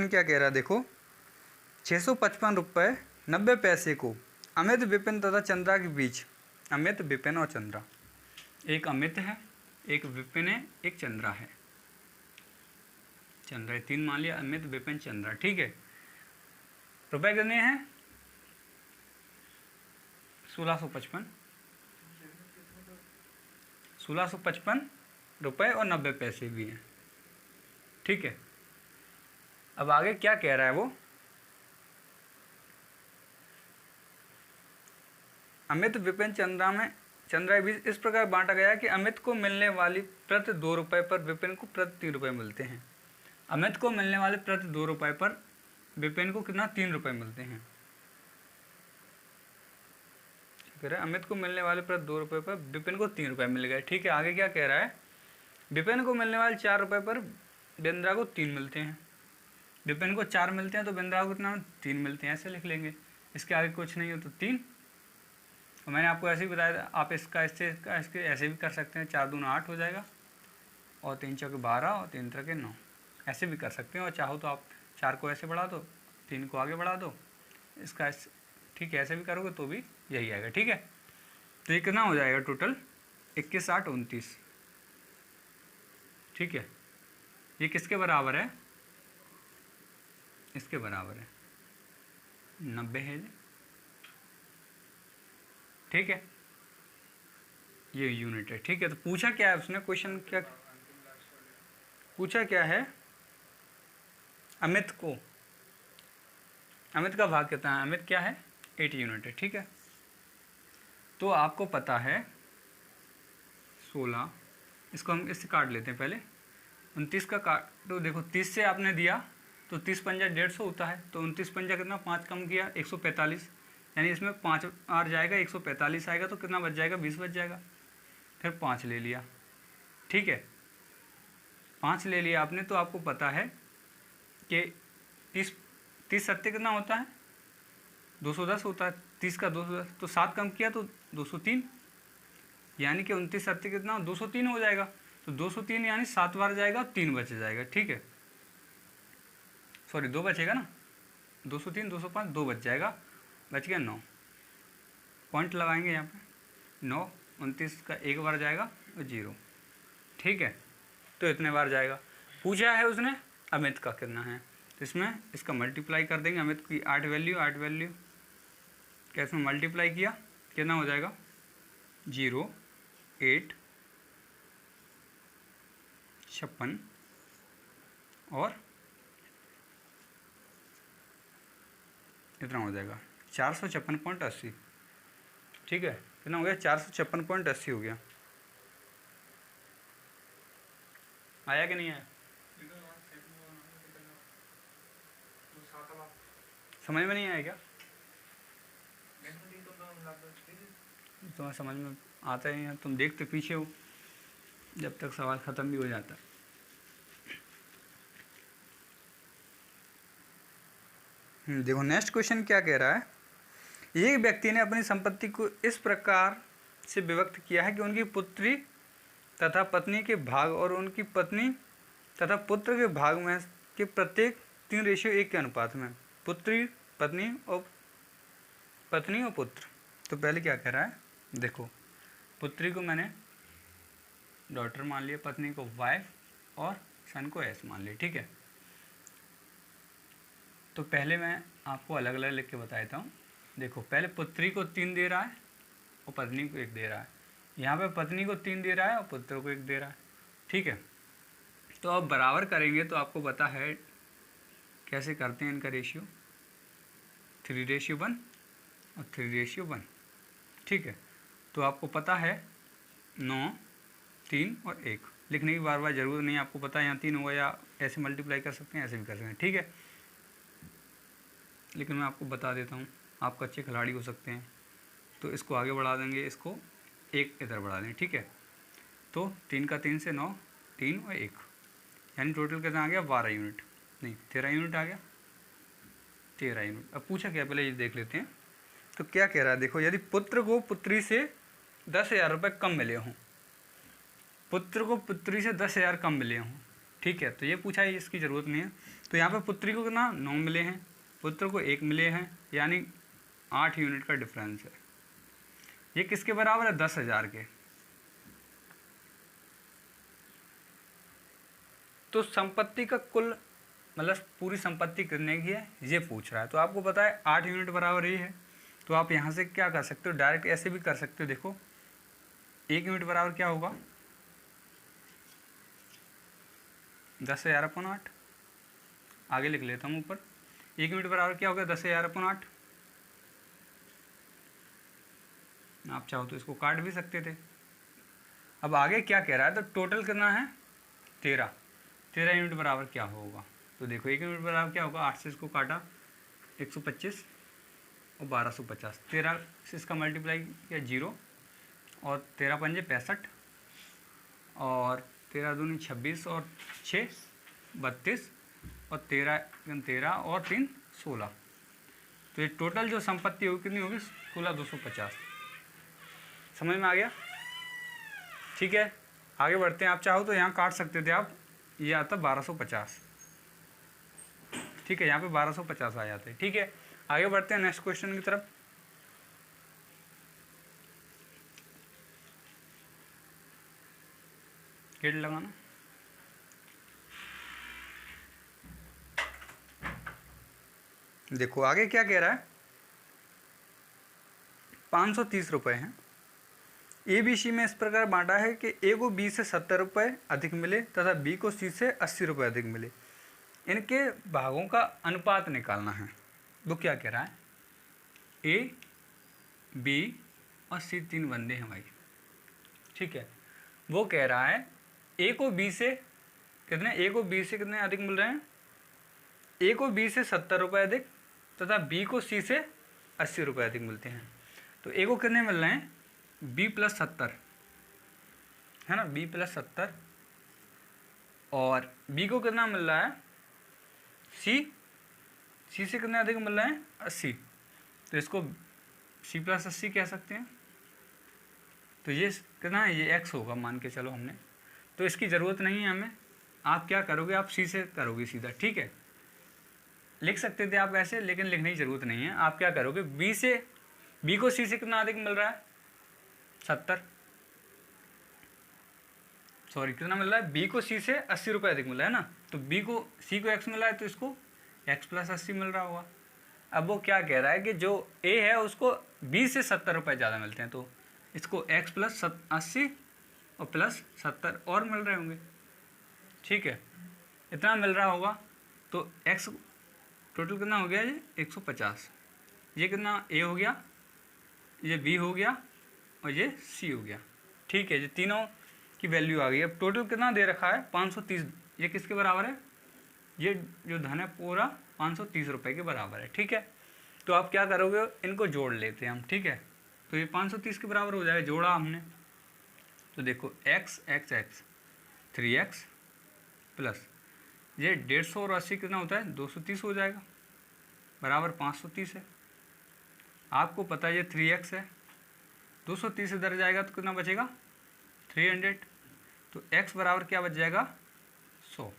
क्या कह रहा है, देखो 655 रुपये 90 पैसे को अमित विपिन तथा चंद्रा के बीच, अमित विपिन और चंद्रा, एक अमित है एक विपिन है एक चंद्रा है, चंद्रा 3 मान लिया, अमित विपिन चंद्रा, ठीक है। रुपए कितने हैं 1655 रुपये और 90 पैसे भी हैं, ठीक है। अब आगे क्या कह रहा है वो, अमित विपिन चंद्रा बीज इस प्रकार बांटा गया कि अमित को मिलने वाली प्रति 2 रुपये पर विपिन को प्रति 3 रुपये मिलते हैं। अमित को मिलने वाले प्रति 2 रुपये पर विपिन को कितना 3 रुपये मिलते हैं, ठीक है। अमित को मिलने वाले प्रति 2 रुपये पर विपिन को 3 रुपये मिल गए, ठीक है। आगे क्या कह रहा है, विपिन को मिलने वाले 4 रुपये पर बिंद्रा को 3 मिलते हैं, विपिन को 4 मिलते हैं तो बिंद्रा को कितना 3 मिलते हैं, ऐसे लिख लेंगे। इसके आगे कुछ नहीं हो तो 3, और मैंने आपको ऐसे ही बताया था, आप इसके ऐसे भी कर सकते हैं, 4 दूना 8 हो जाएगा, और 3 चौके 12 और 3 त्रिके 9, ऐसे भी कर सकते हैं। और चाहो तो आप 4 को ऐसे बढ़ा दो, 3 को आगे बढ़ा दो, इसका ठीक है, ऐसे भी करोगे तो भी यही आएगा, ठीक है। तो ये कितना हो जाएगा टोटल 21 8 29, ठीक है। ये किसके बराबर है, इसके बराबर है 90 है, ठीक है, ये यूनिट है, ठीक है। तो पूछा क्या है उसने, क्वेश्चन क्या पूछा, क्या है अमित का भाग कितना है, अमित क्या है 8 यूनिट है, ठीक है। तो आपको पता है 16, इसको हम इससे काट लेते हैं पहले, 29 का काट, तो देखो 30 से आपने दिया तो 30 पंजा 150 होता है, तो 29 पंजा कितना 5 कम किया 145, यानी इसमें 5 और जाएगा 145 आएगा, तो कितना बच जाएगा 20 बच जाएगा। फिर 5 ले लिया, ठीक है, 5 ले लिया आपने, तो आपको पता है कि 30 सत्ते कितना होता है 210 होता है, 30 का 210, तो 7 कम किया तो 203, यानी कि 29 सत्ते कितना 203 हो जाएगा, तो 203 यानी 7 बार जाएगा, 3 बच जाएगा, ठीक है, सॉरी 2 बचेगा ना, 203 205 2 बच जाएगा, बच गया 9, पॉइंट लगाएंगे यहाँ पे 9, 29 का 1 बार जाएगा और 0, ठीक है। तो इतने बार जाएगा। पूछा है उसने अमित का कितना है, तो इसमें इसका मल्टीप्लाई कर देंगे, अमित की 8 वैल्यू क्या इसमें मल्टीप्लाई किया कितना हो जाएगा 0 8 56 और इतना हो जाएगा 456.80, ठीक है, कितना हो गया 456.80 हो गया। आया कि नहीं आया, समझ में नहीं आया क्या? तुम्हें समझ में आता ही है, तुम देखते पीछे हो जब तक सवाल ख़त्म भी हो जाता। देखो नेक्स्ट क्वेश्चन क्या कह रहा है। एक व्यक्ति ने अपनी संपत्ति को इस प्रकार से विभक्त किया है कि उनकी पुत्री तथा पत्नी के भाग और उनकी पत्नी तथा पुत्र के भाग में के प्रत्येक 3:1 के अनुपात में, पुत्री पत्नी और पुत्र। तो पहले क्या कह रहा है, देखो पुत्री को मैंने डॉटर मान लिया, पत्नी को वाइफ और सन को एस मान लिया, ठीक है। तो पहले मैं आपको अलग अलग लिख के बता देता हूँ। देखो पहले पुत्री को 3 दे रहा है और पत्नी को 1 दे रहा है। यहाँ पे पत्नी को 3 दे रहा है और पुत्र को 1 दे रहा है, ठीक है। तो अब बराबर करेंगे तो आपको पता है कैसे करते हैं इनका रेशियो, 3:1 और 3:1, ठीक है। तो आपको पता है 9, 3 और 1 लिखने की बार बार ज़रूरत नहीं है, आपको पता है यहाँ 3 होगा, या ऐसे मल्टीप्लाई कर सकते हैं, ऐसे भी कर सकते हैं, ठीक है। लेकिन मैं आपको बता देता हूँ, आप अच्छे खिलाड़ी हो सकते हैं तो इसको आगे बढ़ा देंगे, इसको 1 इधर बढ़ा देंगे, ठीक है। तो 3 का 3 से 9, 3 और 1 यानी टोटल कितना आ गया, 12 यूनिट, नहीं 13 यूनिट आ गया, 13 यूनिट। अब पूछा क्या, पहले ये देख लेते हैं। तो क्या कह रहा है, देखो यदि पुत्र को पुत्री से 10,000 रुपये कम मिले हों, पुत्र को पुत्री से 10,000 कम मिले हों, ठीक है। तो ये पूछा है, इसकी ज़रूरत नहीं है। तो यहाँ पे पुत्री को कितना 9 मिले हैं, पुत्र को 1 मिले हैं, यानी 8 यूनिट का डिफरेंस है। ये किसके बराबर है, 10,000 के। तो संपत्ति का कुल मतलब पूरी संपत्ति कितने की है ये पूछ रहा है। तो आपको पता है 8 यूनिट बराबर ये है। तो आप यहाँ से क्या कर सकते हो, डायरेक्ट ऐसे भी कर सकते हो। देखो 1 यूनिट बराबर क्या होगा, 10,000/8। आगे लिख लेता हूँ ऊपर, 1 यूनिट बराबर क्या होगा, 10,000/8। आप चाहो तो इसको काट भी सकते थे। अब आगे क्या कह रहा है, तो टोटल कितना है 13 यूनिट बराबर क्या होगा। तो देखो 1 यूनिट बराबर क्या होगा, 8 से इसको काटा 125 और 1250, 13 से इसका मल्टीप्लाई किया 0 और 13 पंजे 65 और 13 दूनी 26 और 6 32 और 13 और 3 16। तो ये टोटल जो संपत्ति होगी कितनी होगी, 16,250। समझ में आ गया, ठीक है। आगे बढ़ते हैं, आप चाहो तो यहाँ काट सकते थे आप, ये आता 1250, ठीक है। यहाँ पे 1250 आ जाते हैं, ठीक है। आगे बढ़ते हैं नेक्स्ट क्वेश्चन की तरफ। गेट लगाना। देखो आगे क्या कह रहा है, 530 रुपये हैं। ABC में इस प्रकार बांटा है कि A को B से 70 रुपये अधिक मिले तथा B को C से 80 रुपये अधिक मिले। इनके भागों का अनुपात निकालना है। वो क्या कह रहा है, A, B और C 3 बंदे हैं भाई, ठीक है। वो कह रहा है A को B से कितने अधिक मिल रहे हैं, A को B से 70 रुपये अधिक तथा B को C से 80 रुपये अधिक मिलते हैं। तो A को कितने मिल रहे हैं, B + 70 है ना, B + 70 और B को कितना मिल रहा है, C से कितने अधिक मिल रहे हैं, 80। तो इसको C + 80 कह सकते हैं। तो ये कितना है, ये x होगा मान के चलो हमने। तो इसकी ज़रूरत नहीं है हमें, आप क्या करोगे, आप C से करोगे सीधा, ठीक है। लिख सकते थे आप ऐसे, लेकिन लिखने की ज़रूरत नहीं है। आप क्या करोगे, B को C से कितना अधिक मिल रहा है, 70, सॉरी कितना मिल रहा है, B को C से 80 रुपये अधिक मिल रहा है ना। तो C को x मिला है तो इसको x + 80 मिल रहा होगा। अब वो क्या कह रहा है कि जो A है उसको B से 70 रुपये ज़्यादा मिलते हैं, तो इसको x + 80 और +70 और मिल रहे होंगे, ठीक है। इतना मिल रहा होगा। तो x टोटल कितना हो गया, ये 150। ये कितना A हो गया, ये B हो गया और ये C हो गया, ठीक है। ये तीनों की वैल्यू आ गई। अब टोटल कितना दे रखा है, 530। ये किसके बराबर है, ये जो धन है पूरा 530 रुपये के बराबर है। ठीक है, तो आप क्या करोगे, इनको जोड़ लेते हैं हम। ठीक है, तो ये 530 के बराबर हो जाएगा, जोड़ा हमने। तो देखो x x x 3x plus ये 150 और 80 कितना होता है, 230 हो जाएगा, बराबर 530 है। आपको पता है ये 3x है, 230 इधर जाएगा तो कितना बचेगा, 300। तो x बराबर क्या बच जाएगा, 100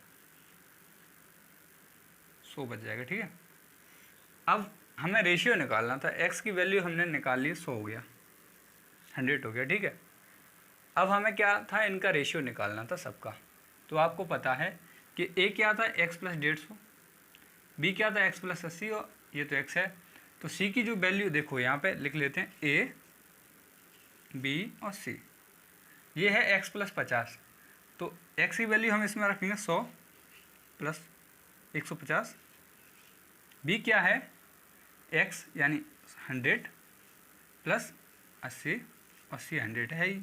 बच जाएगा। ठीक है, अब हमें रेशियो निकालना था, x की वैल्यू हमने निकाल ली, 100 हो गया, 100 हो गया। ठीक है, अब हमें क्या था, इनका रेशियो निकालना था सबका। तो आपको पता है कि a क्या था, x प्लस 150, b क्या था, x प्लस 80, और ये तो x है। तो c की जो वैल्यू देखो यहाँ पे लिख लेते हैं, a b और c, ये है x प्लस 50। तो x की वैल्यू हम इसमें रखेंगे 100 प्लस 150, b क्या है x यानी 100 प्लस 80, 80 100 है ही।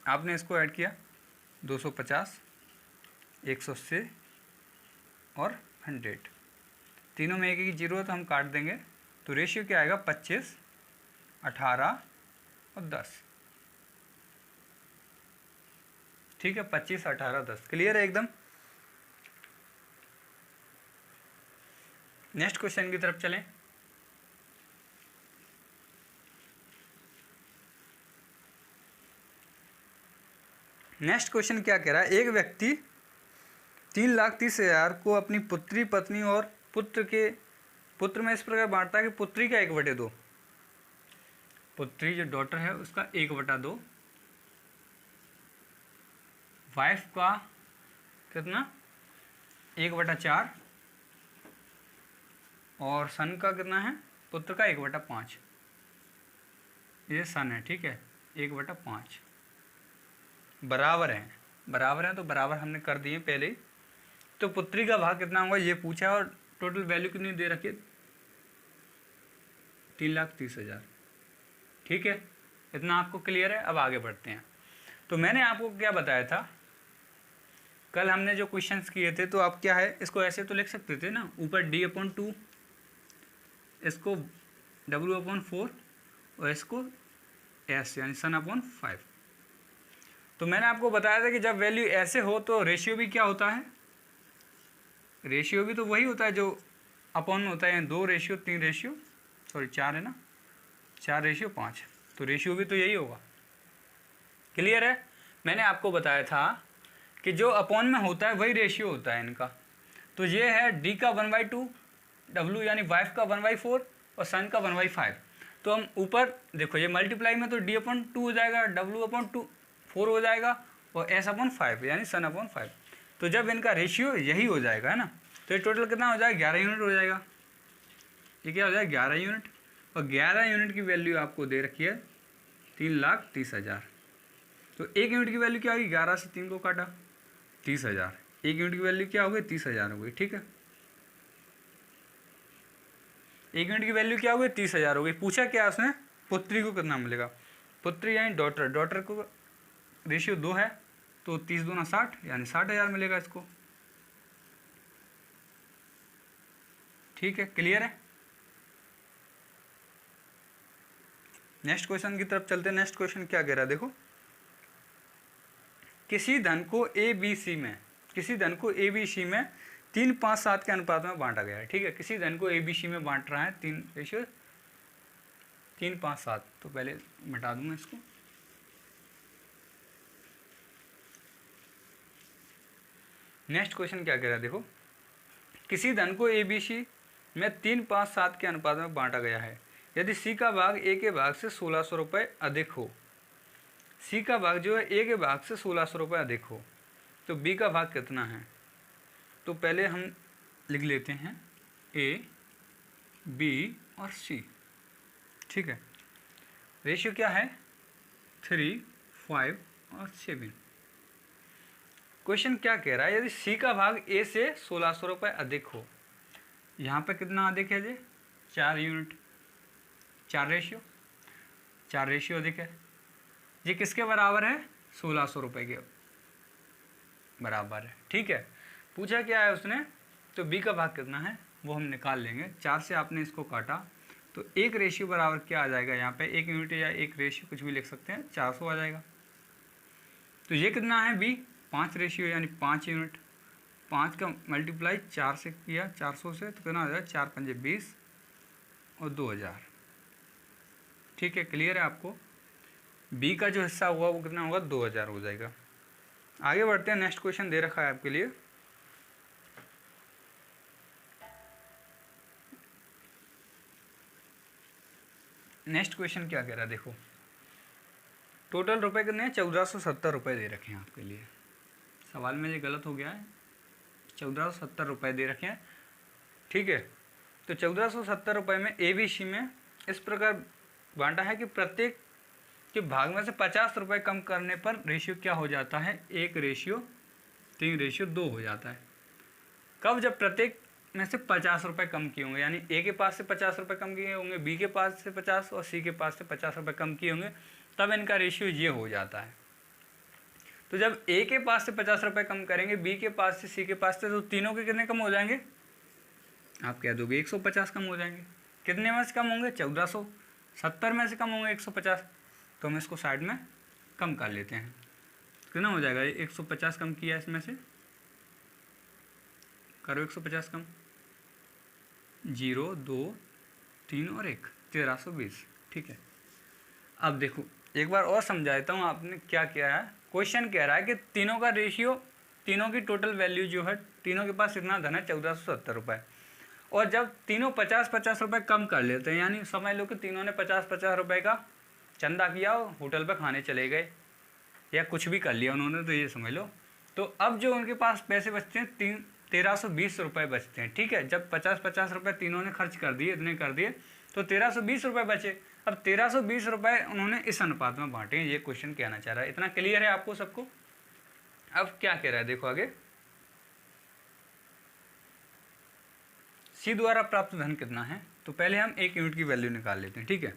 आपने इसको ऐड किया, 250, 180 और 100, तीनों में एक एक जीरो है तो हम काट देंगे। तो रेशियो क्या आएगा, 25, 18 और 10। ठीक है, 25, 18, 10। क्लियर है एकदम। नेक्स्ट क्वेश्चन की तरफ चलें। नेक्स्ट क्वेश्चन क्या कह रहा है, एक व्यक्ति 3,30,000 को अपनी पुत्री, पत्नी और पुत्र में इस प्रकार बांटता है कि पुत्री का 1/2, पुत्री जो डॉटर है उसका 1/2, वाइफ का कितना, 1/4, और सन का कितना है, पुत्र का 1/5। ये सन है। ठीक है, 1/5 बराबर है, बराबर है, तो बराबर हमने कर दिए पहले ही। तो पुत्री का भाग कितना होगा ये पूछा है, और टोटल वैल्यू कितनी दे रखी है, 3,30,000। ठीक है, इतना आपको क्लियर है। अब आगे बढ़ते हैं। तो मैंने आपको क्या बताया था, कल हमने जो क्वेश्चंस किए थे, तो आप क्या है, इसको ऐसे तो लिख सकते थे ना, ऊपर d/2, इसको w/4 और इसको s यानी सन/5। तो मैंने आपको बताया था कि जब वैल्यू ऐसे हो तो रेशियो भी क्या होता है, रेशियो भी तो वही होता है जो अपॉन में होता है, 2 रेशियो 3 रेशियो, सॉरी 4 है ना, 4 रेशियो 5, तो रेशियो भी तो यही होगा। क्लियर है। मैंने आपको बताया था कि जो अपॉन में होता है वही रेशियो होता है इनका। तो ये है d का 1/2, w यानी वाइफ का 1/4 और सन का 1/5। तो हम ऊपर देखो ये मल्टीप्लाई में तो d/2 हो जाएगा, w/4 हो जाएगा, और s/5 यानी सन/5। तो जब इनका रेशियो यही हो जाएगा, है ना, तो ये टोटल कितना हो जाएगा, 11 यूनिट हो जाएगा। ये क्या हो जाएगा, 11 यूनिट, और 11 यूनिट की वैल्यू आपको दे रखी है 3,30,000। तो 1 यूनिट की वैल्यू क्या होगी, 11 से 3 को काटा, 30,000। 1 यूनिट की वैल्यू क्या हो गई, 30,000 हो गई। ठीक है, 1 यूनिट की वैल्यू क्या हो गई, 30,000 हो गई। पूछा क्या उसने, पुत्री को कितना मिलेगा, पुत्री यानी डॉटर, डॉटर को रेशियो 2 है, तो 30 दूना 60 यानी 60,000 मिलेगा इसको। ठीक है, क्लियर है। नेक्स्ट क्वेश्चन की तरफ चलते हैं। नेक्स्ट क्वेश्चन क्या कह रहा है, देखो, किसी धन को ABC में, किसी धन को ABC में 3, 5, 7 के अनुपात में बांटा गया है। ठीक है, किसी धन को ABC में बांट रहा है 3 रेशियो 3, 5, 7। तो पहले मिटा दूंगा इसको। नेक्स्ट क्वेश्चन क्या कह रहा है, देखो, किसी धन को ABC में 3, 5, 7 के अनुपात में बांटा गया है। यदि C का भाग A के भाग से 1,600 रुपये अधिक हो, C का भाग जो है A के भाग से 1,600 रुपये अधिक हो, तो B का भाग कितना है। तो पहले हम लिख लेते हैं A, B और C। ठीक है, रेशियो क्या है, 3, 5 और 7। क्वेश्चन क्या कह रहा है, यदि C का भाग A से 1,600 रुपये अधिक हो, यहाँ पे कितना अधिक है जी, 4 यूनिट, 4 रेशियो अधिक है। ये किसके बराबर है, 1,600 रुपये के बराबर है। ठीक है, पूछा क्या है उसने तो b का भाग कितना है वो हम निकाल लेंगे। 4 से आपने इसको काटा तो 1 रेशियो बराबर क्या आ जाएगा, यहाँ पे 1 यूनिट या 1 रेशियो कुछ भी लिख सकते हैं, 400 आ जाएगा। तो ये कितना है b, 5 रेशियो यानी 5 यूनिट। 5 का मल्टीप्लाई 4 से किया, 400 से, तो कितना हो जाएगा, 4 पंजे 20 और 2000। ठीक है, क्लियर है आपको। b का जो हिस्सा हुआ वो कितना होगा, 2000 हो जाएगा। आगे बढ़ते हैं, नेक्स्ट क्वेश्चन दे रखा है आपके लिए। नेक्स्ट क्वेश्चन क्या कह रहा है, देखो टोटल रुपए कितने हैं, 1470 रुपये दे रखे हैं आपके लिए। सवाल में ये गलत हो गया है, 1470 रुपये दे रखे हैं। ठीक है, तो 1470 रुपये में ABC में इस प्रकार बांटा है कि प्रत्येक के भाग में से 50 रुपये कम करने पर रेशियो क्या हो जाता है, 1:3:2 हो जाता है। कब, जब प्रत्येक में से 50 रुपये कम किए होंगे, यानी A के पास से 50 रुपये कम किए होंगे, B के पास से 50 और C के पास से 50 रुपये कम किए होंगे, तब इनका रेशियो ये हो जाता है। तो जब A के पास से 50 रुपये कम करेंगे, B के पास से, C के पास से, तो तीनों के कितने कम हो जाएंगे, आप कह दोगे 150 कम हो जाएंगे। कितने में से कम होंगे, 1470 में से कम होंगे 150। तो हम इसको साइड में कम कर लेते हैं। कितना हो जाएगा, 150 कम किया इसमें से, करो 150 कम, 0 2 3 और 1, 1320। ठीक है, अब देखो एक बार और समझाता हूँ आपने क्या किया है। क्वेश्चन कह रहा है कि तीनों का रेशियो, तीनों की टोटल वैल्यू जो है, तीनों के पास इतना धन है 1470 रुपये, और जब तीनों 50-50 रुपये कम कर लेते हैं, यानी समझ लो कि तीनों ने 50-50 रुपये का चंदा किया और होटल पर खाने चले गए या कुछ भी कर लिया उन्होंने, तो ये समझ लो। तो अब जो उनके पास पैसे बचते हैं 1320 रुपये बचते हैं। ठीक है, जब 50-50 रुपये तीनों ने खर्च कर दिए, इतने कर दिए, तो 1320 रुपये बचे। अब 1320 रुपये उन्होंने इस अनुपात में बांटे हैं, ये क्वेश्चन कहना चाह रहा है। इतना क्लियर है आपको सबको। अब क्या कह रहा है, देखो आगे, C द्वारा प्राप्त धन कितना है, तो पहले हम 1 यूनिट की वैल्यू निकाल लेते हैं। ठीक है,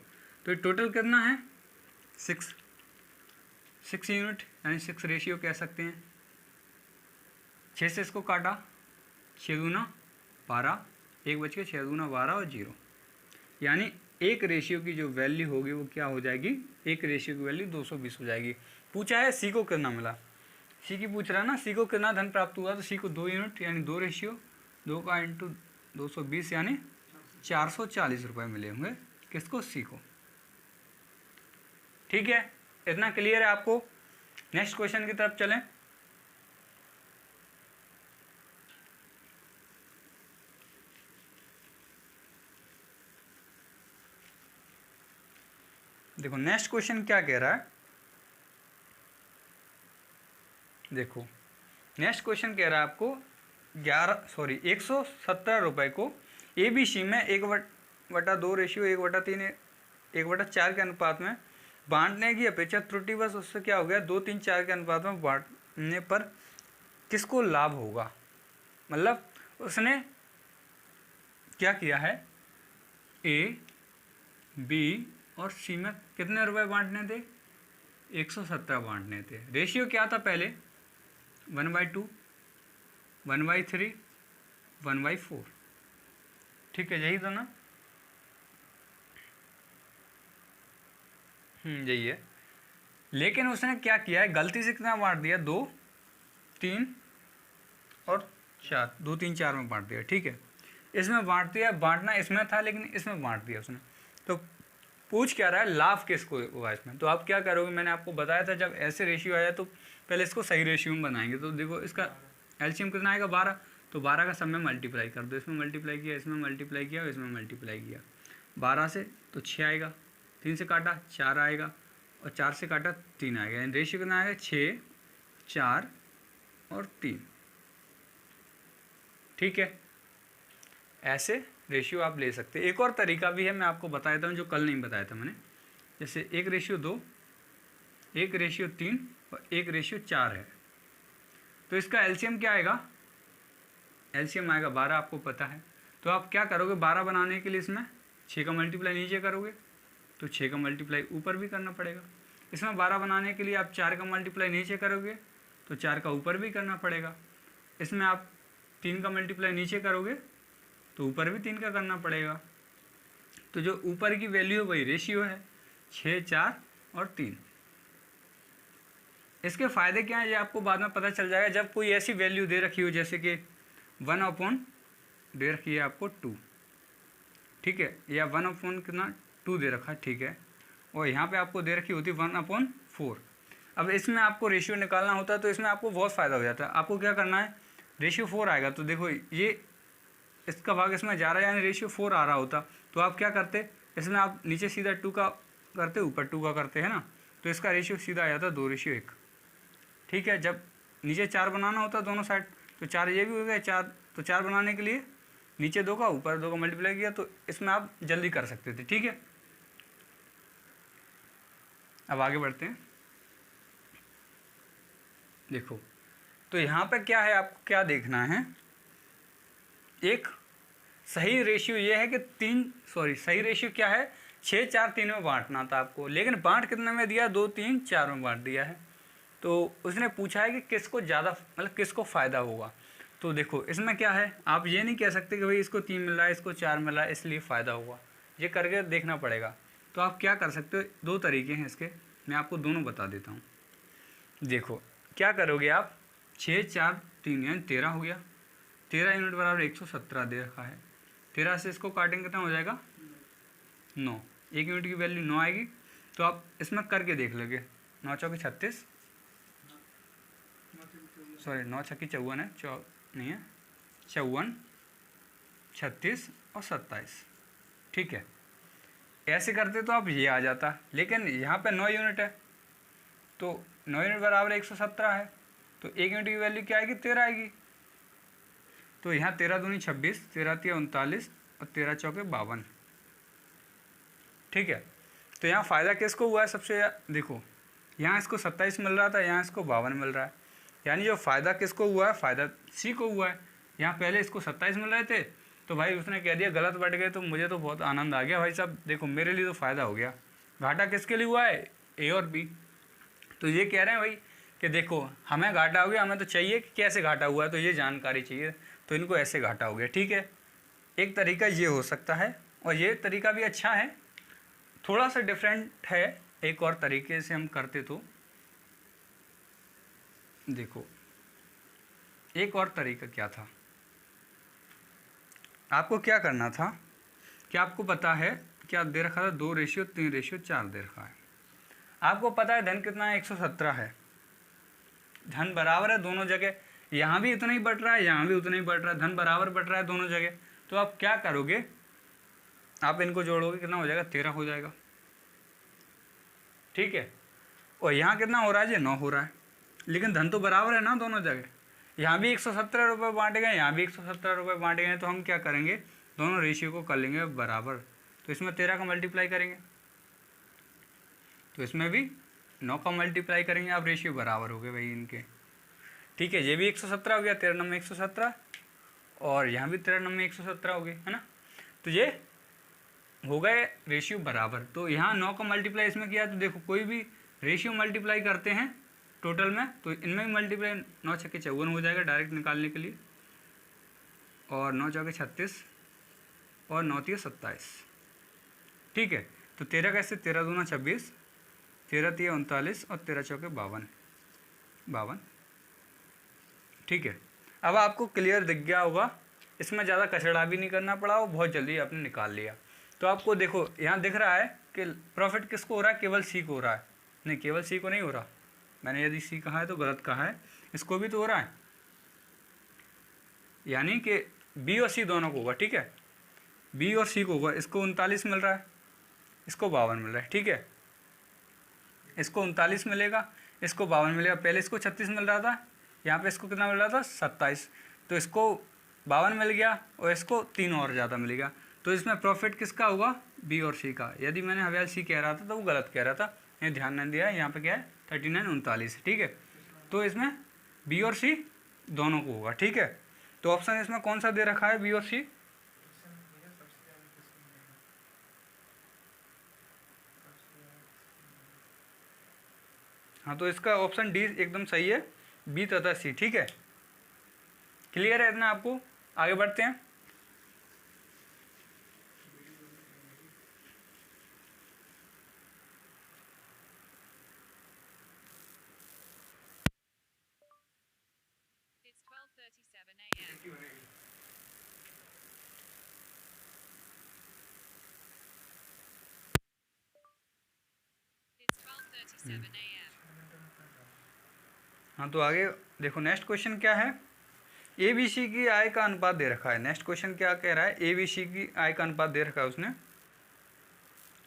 तो ये टोटल कितना है, 6 यूनिट, यानी 6 रेशियो कह सकते हैं। 6 से इसको काटा, 6 दूना 12, 1 बच के, 6 दूना 12 और 0, यानी 1 रेशियो की जो वैल्यू होगी वो क्या हो जाएगी, 1 रेशियो की वैल्यू 220 हो जाएगी। पूछा है C को कितना मिला, C की पूछ रहा है ना, C को कितना धन प्राप्त हुआ, तो C को 2 यूनिट यानी 2 रेशियो, 2 का इंटू 220 यानी 440 रुपये मिले होंगे। किसको, C को। ठीक है, इतना क्लियर है आपको। नेक्स्ट क्वेश्चन की तरफ चलें। देखो नेक्स्ट क्वेश्चन क्या कह रहा है, देखो नेक्स्ट क्वेश्चन कह रहा है आपको 117 रुपये को ABC में 1/2 रेशियो 1/3 1/4 के अनुपात में बांटने की अपेक्षा त्रुटि बस उससे क्या हो गया, 2 3 4 के अनुपात में बांटने पर किसको लाभ होगा। मतलब उसने क्या किया है, A B और C में कितने रुपए बांटने थे, 117 बांटने थे। रेशियो क्या था पहले, 1/2, 1/3, 1/4। ठीक है, यही था ना, यही है। लेकिन उसने क्या किया है, गलती से कितना बांट दिया, 2 3 और 4, 2 3 4 में बांट दिया। ठीक है, इसमें बांट दिया, बांटना इसमें था लेकिन इसमें बांट दिया उसने। तो पूछ क्या रहा है, लाभ किसको हुआ इसमें। तो आप क्या करोगे, मैंने आपको बताया था जब ऐसे रेशियो आया तो पहले इसको सही रेशियो में बनाएंगे। तो देखो इसका एलसीएम कितना आएगा, 12, तो 12 का सब में मल्टीप्लाई कर दो, इसमें मल्टीप्लाई किया, इसमें मल्टीप्लाई किया और इसमें मल्टीप्लाई किया। 12 से तो 6 आएगा, 3 से काटा 4 आएगा और 4 से काटा 3 आएगा, यानी रेशियो कितना आएगा, 6 4 और 3। ठीक है, ऐसे रेशियो आप ले सकते हैं। एक और तरीका भी है, मैं आपको बताया था जो कल नहीं बताया था मैंने, जैसे 1:2, 1:3 और 1:4 है। तो इसका एलसीएम क्या आएगा, एलसीएम आएगा 12, आपको पता है। तो आप क्या करोगे, 12 बनाने के लिए इसमें 6 का मल्टीप्लाई नीचे करोगे तो 6 का मल्टीप्लाई ऊपर भी करना पड़ेगा। इसमें 12 बनाने के लिए आप 4 का मल्टीप्लाई नीचे करोगे तो 4 का ऊपर भी करना पड़ेगा। इसमें आप 3 का मल्टीप्लाई नीचे करोगे तो ऊपर भी 3 का करना पड़ेगा। तो जो ऊपर की वैल्यू है वही रेशियो है, 6, 4 और 3। इसके फ़ायदे क्या हैं ये आपको बाद में पता चल जाएगा जब कोई ऐसी वैल्यू दे रखी हो, जैसे कि 1/, दे रखी है आपको 2, ठीक है, या 1/, कितना 2 दे रखा है, ठीक है, और यहाँ पे आपको दे रखी होती है 1/4। अब इसमें आपको रेशियो निकालना होता है तो इसमें आपको बहुत फ़ायदा हो जाता है। आपको क्या करना है, रेशियो 4 आएगा तो देखो ये इसका भाग इसमें जा रहा है, यानी रेशियो 4 आ रहा होता तो आप क्या करते, इसमें आप नीचे सीधा 2 का करते, ऊपर 2 का करते हैं ना, तो इसका रेशियो सीधा आ जाता 2:1, ठीक है। जब नीचे 4 बनाना होता दोनों साइड तो 4 ये भी हो गया 4, तो 4 बनाने के लिए नीचे 2 का ऊपर 2 का मल्टीप्लाई किया, तो इसमें आप जल्दी कर सकते थे, ठीक है। अब आगे बढ़ते हैं। देखो तो यहाँ पे क्या है, आपको क्या देखना है, एक सही रेशियो ये है कि सही रेशियो क्या है, 6, 4, 3 में बांटना था आपको, लेकिन बांट कितने में दिया, 2, 3, 4 में बांट दिया है। तो उसने पूछा है कि किसको ज़्यादा मतलब किसको फ़ायदा होगा। तो देखो इसमें क्या है, आप ये नहीं कह सकते कि भाई इसको 3 मिल रहा है इसको 4 मिल रहा है इसलिए फ़ायदा होगा, ये करके देखना पड़ेगा। तो आप क्या कर सकते हो, 2 तरीके हैं इसके, मैं आपको दोनों बता देता हूँ। देखो क्या करोगे आप, 6, 4, 3 यानी 13 हो गया, 13 यूनिट बराबर 117 दे रखा है, 13 से इसको काटेंगे कितना हो जाएगा 9, 1 यूनिट की वैल्यू 9 आएगी। तो आप इसमें करके देख लोगे, 9 चौके 36, 9 छक्की 54 है, नहीं है 54, 36 और 27, ठीक है। ऐसे करते तो आप ये आ जाता, लेकिन यहाँ पे 9 यूनिट है तो 9 यूनिट बराबर 117 है, तो 1 यूनिट की वैल्यू क्या आएगी, 13 आएगी। तो यहाँ 13 दूनी 26, 13 तिया 39 और 13 चौके 52, ठीक है। तो यहाँ फ़ायदा किसको हुआ है सबसे, देखो यहाँ इसको 27 मिल रहा था, यहाँ इसको 52 मिल रहा है, यानी जो फ़ायदा किसको हुआ है, फ़ायदा सी को हुआ है। यहाँ पहले इसको 27 मिल रहे थे तो भाई उसने कह दिया गलत बढ़ गए, तो मुझे तो बहुत आनंद आ गया भाई साहब, देखो मेरे लिए तो फ़ायदा हो गया। घाटा किसके लिए हुआ है, ए और बी। तो ये कह रहे हैं भाई कि देखो हमें घाटा हो गया, हमें तो चाहिए कि कैसे घाटा हुआ है, तो ये जानकारी चाहिए, तो इनको ऐसे घाटा हो गया, ठीक है। एक तरीका ये हो सकता है, और ये तरीका भी अच्छा है, थोड़ा सा डिफरेंट है, एक और तरीके से हम करते तो देखो एक और तरीका क्या था, आपको क्या करना था, क्या आपको पता है क्या दे रखा था, 2:3:4 दे रखा है। आपको पता है धन कितना है, 117 है, धन बराबर है दोनों जगह, यहाँ भी इतना ही बढ़ रहा है यहाँ भी उतना ही बढ़ रहा है, धन बराबर बढ़ रहा है दोनों जगह। तो आप क्या करोगे, आप इनको जोड़ोगे कितना हो जाएगा, 13 हो जाएगा, ठीक है। और यहाँ कितना हो रहा है, ये 9 हो रहा है, लेकिन धन तो बराबर है ना दोनों जगह, यहाँ भी 117 रुपये बांटे गए, यहाँ भी 117 रुपये बांटे गए, तो हम क्या करेंगे, दोनों रेशियो को कर लेंगे बराबर। तो इसमें 13 का मल्टीप्लाई करेंगे, तो इसमें भी 9 का मल्टीप्लाई करेंगे, अब रेशियो बराबर हो गए भाई इनके, ठीक है। ये भी 117 हो गया, 13 नंबर 117, और यहाँ भी 13 नंबर 117 हो गए, है ना। तो ये हो गए रेशियो बराबर। तो यहाँ 9 का मल्टीप्लाई इसमें किया, तो देखो कोई भी रेशियो मल्टीप्लाई करते हैं टोटल में, तो इनमें भी मल्टीप्लाई 9 छक्के 54 हो जाएगा डायरेक्ट निकालने के लिए, और 9 चौके 36 और 9 तिया 27, ठीक है। तो 13 कैसे, 13 दूना 26, 13 तिया 39 और 13 चौके 52, ठीक है। अब आपको क्लियर दिख गया होगा, इसमें ज़्यादा कचड़ा भी नहीं करना पड़ा और बहुत जल्दी आपने निकाल लिया। तो आपको देखो यहाँ दिख रहा है कि प्रॉफिट किसको हो रहा है, केवल सी को हो रहा है, नहीं केवल सी को नहीं हो रहा, मैंने यदि सी कहा है तो गलत कहा है, इसको भी तो हो रहा है, यानी कि बी और सी दोनों को होगा, ठीक है। बी और सी को होगा, इसको 39 मिल रहा है, इसको 52 मिल रहा है, ठीक है। इसको 39 मिलेगा, इसको 52 मिलेगा, पहले इसको 36 मिल रहा था, यहाँ पे इसको कितना मिल रहा था 27, तो इसको 52 मिल गया और इसको 3 और ज़्यादा मिलेगा। तो इसमें प्रॉफिट किसका होगा, बी और सी का। यदि मैंने हवेल सी कह रहा था तो वो गलत कह रहा था, ये ध्यान नहीं दिया, यहाँ पे क्या है 39 39, ठीक है। तो इसमें बी और सी दोनों को होगा, ठीक है। तो ऑप्शन इसमें कौन सा दे रखा है, बी और सी, हाँ तो इसका ऑप्शन डी एकदम सही है, बी तथा सी, ठीक है। क्लियर है इतना आपको? आगे बढ़ते हैं। It's 12:37 a.m. It's 12:37 a.m. हाँ, तो आगे देखो नेक्स्ट क्वेश्चन क्या है। ए बी सी की आय का अनुपात दे रखा है। नेक्स्ट क्वेश्चन क्या कह रहा है, ए बी सी की आय का अनुपात दे रखा है उसने।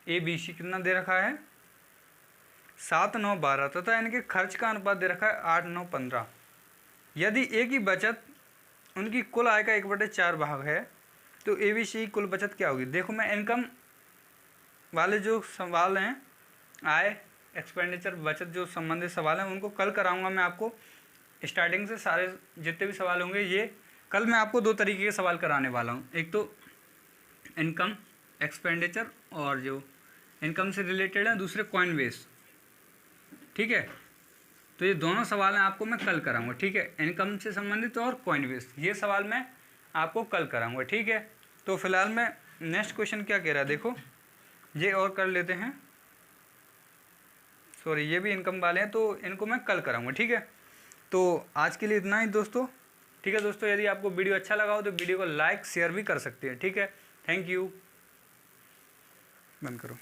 ए बी सी कितना दे रखा है, 7, 9, 12 तथा इनके खर्च का अनुपात दे रखा है 8, 9, 15। यदि ए की बचत उनकी कुल आय का 1/4 भाग है तो ए बी सी की कुल बचत क्या होगी। देखो मैं इनकम वाले जो सवाल हैं, आय एक्सपेंडिचर बचत जो संबंधित सवाल हैं उनको कल कराऊंगा मैं आपको। स्टार्टिंग से सारे जितने भी सवाल होंगे ये कल मैं आपको 2 तरीके के सवाल कराने वाला हूँ। एक तो इनकम एक्सपेंडिचर और जो इनकम से रिलेटेड है, दूसरे कॉइन बेस। ठीक है, तो ये दोनों सवाल हैं आपको मैं कल कराऊंगा। ठीक है, इनकम से संबंधित और कॉइन बेस, ये सवाल मैं आपको कल कराऊंगा। ठीक है, तो फिलहाल मैं नेक्स्ट क्वेश्चन क्या कह रहा है देखो, ये और कर लेते हैं। सॉरी, ये भी इनकम वाले हैं तो इनको मैं कल कराऊंगा। ठीक है, तो आज के लिए इतना ही दोस्तों। ठीक है दोस्तों, यदि आपको वीडियो अच्छा लगा हो तो वीडियो को लाइक शेयर भी कर सकते हैं। ठीक है, थैंक यू। बंद करो।